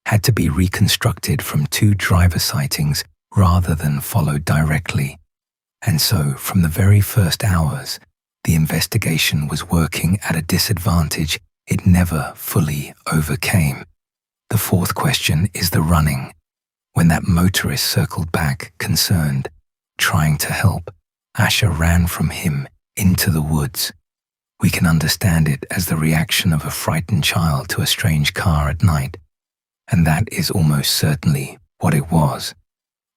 had to be reconstructed from 2 driver sightings rather than followed directly. And so, from the very first hours, the investigation was working at a disadvantage it never fully overcame. The fourth question is the running. When that motorist circled back, concerned, trying to help, Asha ran from him into the woods. We can understand it as the reaction of a frightened child to a strange car at night, and that is almost certainly what it was.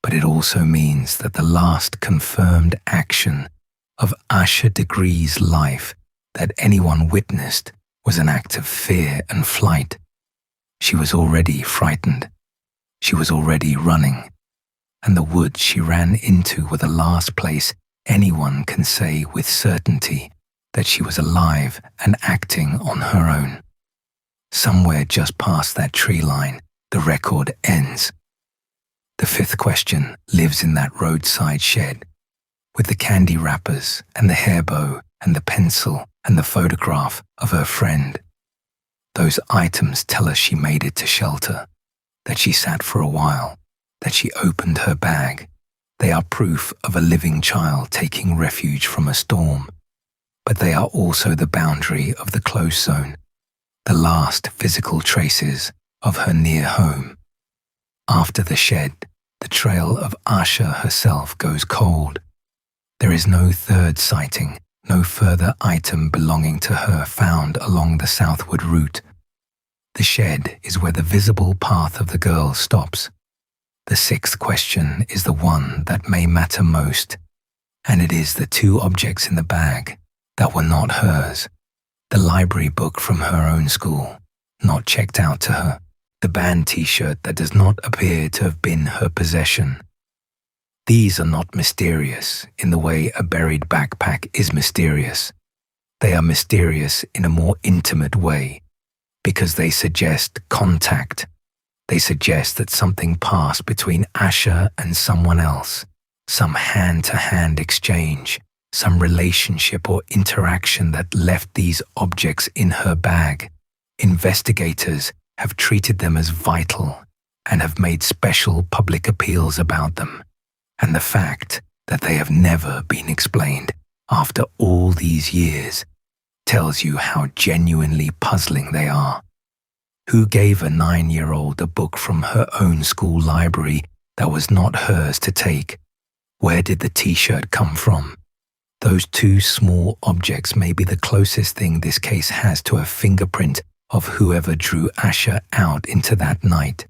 But it also means that the last confirmed action of Asha Degree's life that anyone witnessed was an act of fear and flight. She was already frightened. She was already running. And the woods she ran into were the last place anyone can say with certainty that she was alive and acting on her own. Somewhere just past that tree line, the record ends. The fifth question lives in that roadside shed, with the candy wrappers and the hair bow and the pencil and the photograph of her friend. Those items tell us she made it to shelter, that she sat for a while, that she opened her bag. They are proof of a living child taking refuge from a storm, but they are also the boundary of the close zone, the last physical traces of her near home. After the shed, the trail of Asha herself goes cold. There is no third sighting, no further item belonging to her found along the southward route. The shed is where the visible path of the girl stops. The sixth question is the one that may matter most, and it is the two objects in the bag that were not hers. The library book from her own school, not checked out to her. The band t-shirt that does not appear to have been her possession. These are not mysterious in the way a buried backpack is mysterious. They are mysterious in a more intimate way, because they suggest contact. They suggest that something passed between Asha and someone else, some hand-to-hand exchange, some relationship or interaction that left these objects in her bag. Investigators have treated them as vital and have made special public appeals about them. And the fact that they have never been explained after all these years tells you how genuinely puzzling they are. Who gave a 9-year-old a book from her own school library that was not hers to take? Where did the t-shirt come from? Those two small objects may be the closest thing this case has to a fingerprint of whoever drew Asha out into that night.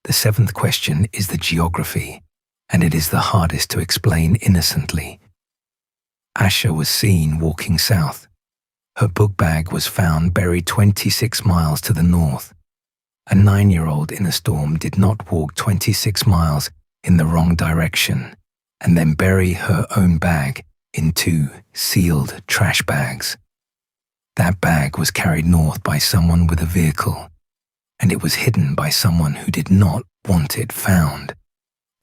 The seventh question is the geography, and it is the hardest to explain innocently. Asha was seen walking south. Her book bag was found buried 26 miles to the north. A 9-year-old in a storm did not walk 26 miles in the wrong direction and then bury her own bag in 2 sealed trash bags. That bag was carried north by someone with a vehicle, and it was hidden by someone who did not want it found.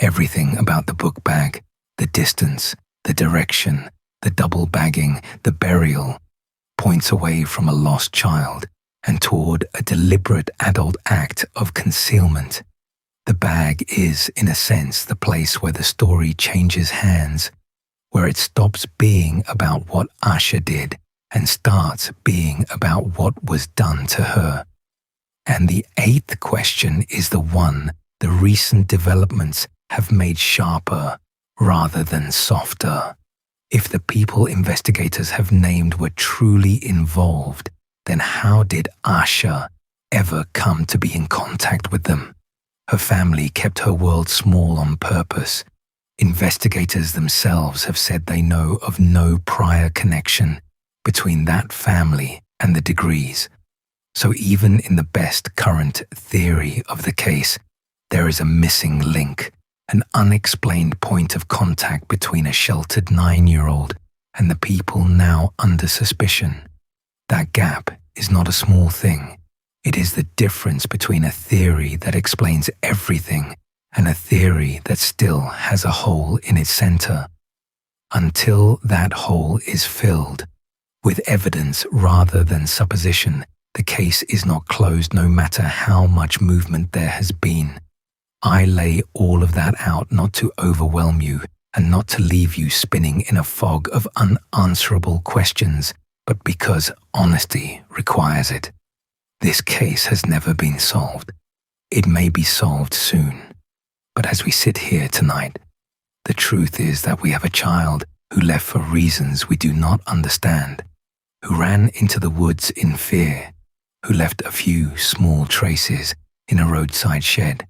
Everything about the book bag, the distance, the direction, the double bagging, the burial, points away from a lost child and toward a deliberate adult act of concealment. The bag is, in a sense, the place where the story changes hands, where it stops being about what Asha did and starts being about what was done to her. And the eighth question is the one the recent developments have made sharper rather than softer. If the people investigators have named were truly involved, then how did Asha ever come to be in contact with them? Her family kept her world small on purpose. Investigators themselves have said they know of no prior connection between that family and the Degrees. So even in the best current theory of the case, there is a missing link, an unexplained point of contact between a sheltered 9-year-old and the people now under suspicion. That gap is not a small thing. It is the difference between a theory that explains everything and a theory that still has a hole in its center. Until that hole is filled with evidence rather than supposition, the case is not closed no matter how much movement there has been. I lay all of that out not to overwhelm you and not to leave you spinning in a fog of unanswerable questions, but because honesty requires it. This case has never been solved. It may be solved soon. But as we sit here tonight, the truth is that we have a child who left for reasons we do not understand. who ran into the woods in fear, who left a few small traces in a roadside shed,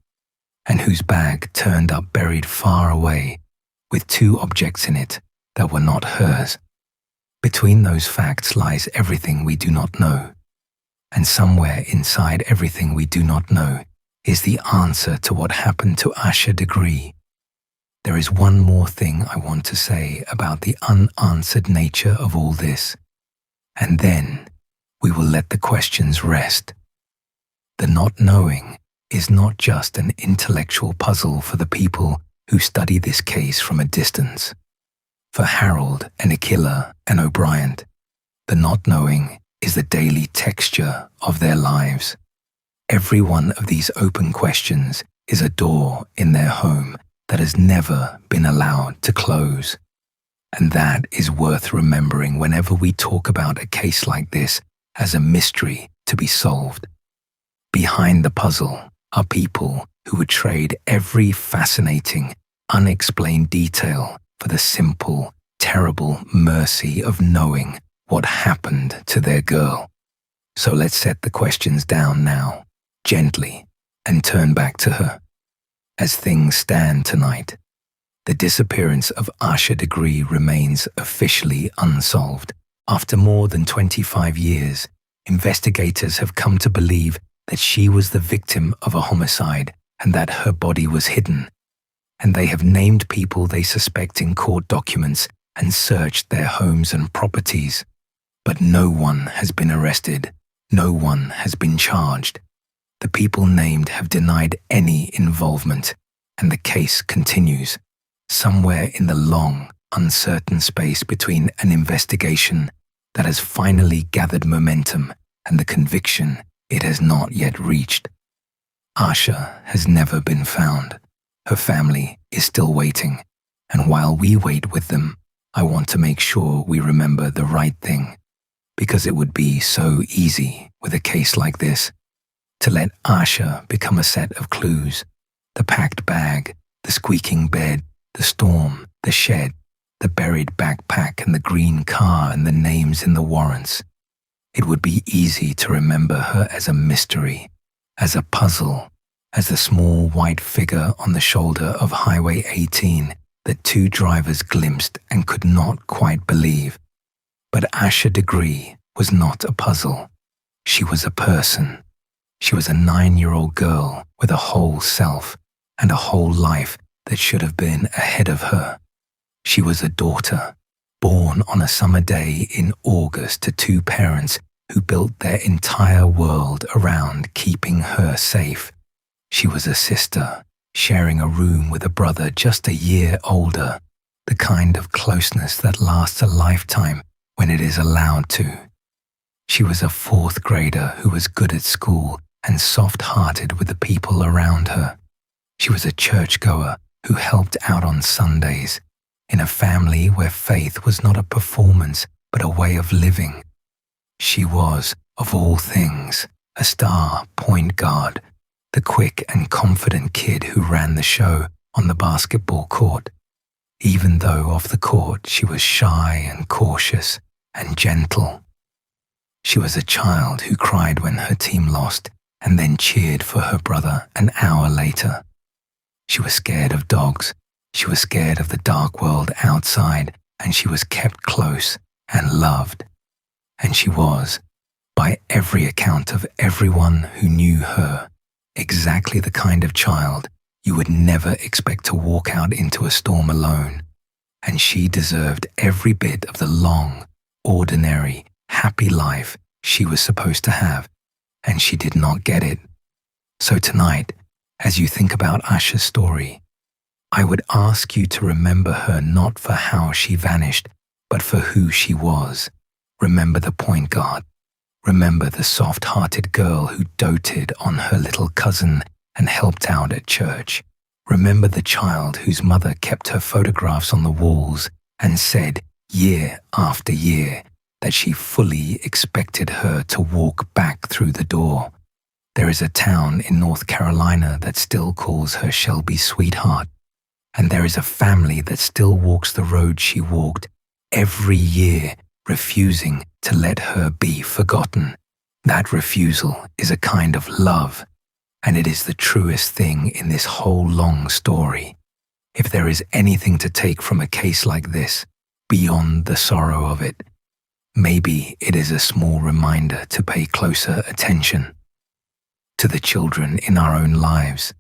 and whose bag turned up buried far away with 2 objects in it that were not hers. Between those facts lies everything we do not know, and somewhere inside everything we do not know is the answer to what happened to Asha Degree. There is one more thing I want to say about the unanswered nature of all this, and then we will let the questions rest. The not knowing is not just an intellectual puzzle for the people who study this case from a distance. For Harold and Akila and O'Brien, the not knowing is the daily texture of their lives. Every one of these open questions is a door in their home that has never been allowed to close. And that is worth remembering whenever we talk about a case like this as a mystery to be solved. Behind the puzzle are people who would trade every fascinating, unexplained detail for the simple, terrible mercy of knowing what happened to their girl. So let's set the questions down now, gently, and turn back to her. As things stand tonight, the disappearance of Asha Degree remains officially unsolved. After more than 25 years, investigators have come to believe that she was the victim of a homicide and that her body was hidden. And they have named people they suspect in court documents and searched their homes and properties. But no one has been arrested. No one has been charged. The people named have denied any involvement, and the case continues, somewhere in the long, uncertain space between an investigation that has finally gathered momentum and the conviction it has not yet reached. Asha has never been found. Her family is still waiting, and while we wait with them, I want to make sure we remember the right thing, because it would be so easy with a case like this to let Asha become a set of clues. The packed bag, the squeaking bed, the storm, the shed, the buried backpack and the green car and the names in the warrants. It would be easy to remember her as a mystery, as a puzzle, as the small white figure on the shoulder of Highway 18 that 2 drivers glimpsed and could not quite believe. But Asha Degree was not a puzzle. She was a person. She was a 9-year-old girl with a whole self and a whole life that should have been ahead of her. She was a daughter, born on a summer day in August to 2 parents who built their entire world around keeping her safe. She was a sister, sharing a room with a brother just a year older, the kind of closeness that lasts a lifetime when it is allowed to. She was a 4th grader who was good at school and soft-hearted with the people around her. She was a churchgoer who helped out on Sundays, in a family where faith was not a performance but a way of living. She was, of all things, a star point guard, the quick and confident kid who ran the show on the basketball court. Even though off the court she was shy and cautious and gentle. She was a child who cried when her team lost and then cheered for her brother an hour later. She was scared of dogs. She was scared of the dark world outside, and she was kept close and loved. And she was, by every account of everyone who knew her, exactly the kind of child you would never expect to walk out into a storm alone. And she deserved every bit of the long, ordinary, happy life she was supposed to have, and she did not get it. So tonight, as you think about Asha's story, I would ask you to remember her not for how she vanished, but for who she was. Remember the point guard. Remember the soft-hearted girl who doted on her little cousin and helped out at church. Remember the child whose mother kept her photographs on the walls and said, year after year, that she fully expected her to walk back through the door. There is a town in North Carolina that still calls her Shelby's sweetheart, and there is a family that still walks the road she walked every year, refusing to let her be forgotten. That refusal is a kind of love, and it is the truest thing in this whole long story. If there is anything to take from a case like this, beyond the sorrow of it, maybe it is a small reminder to pay closer attention to the children in our own lives,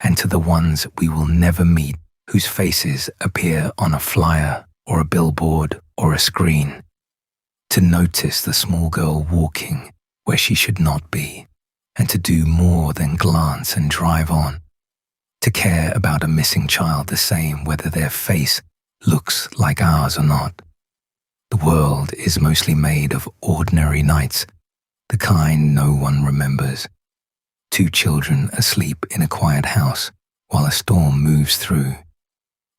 and to the ones we will never meet whose faces appear on a flyer or a billboard or a screen. To notice the small girl walking where she should not be, and to do more than glance and drive on. To care about a missing child the same whether their face looks like ours or not. The world is mostly made of ordinary nights, the kind no one remembers. 2 children asleep in a quiet house while a storm moves through.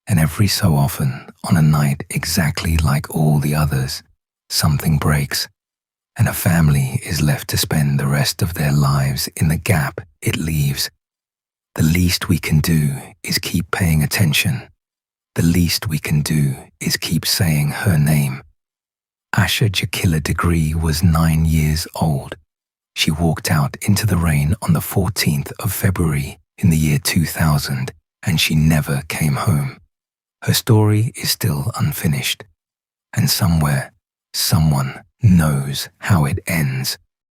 And every so often, on a night exactly like all the others, something breaks, and a family is left to spend the rest of their lives in the gap it leaves. The least we can do is keep paying attention. The least we can do is keep saying her name. Asha Degree was 9 years old. She walked out into the rain on the 14th of February in the year 2000, and she never came home. Her story is still unfinished, and somewhere, someone knows how it ends.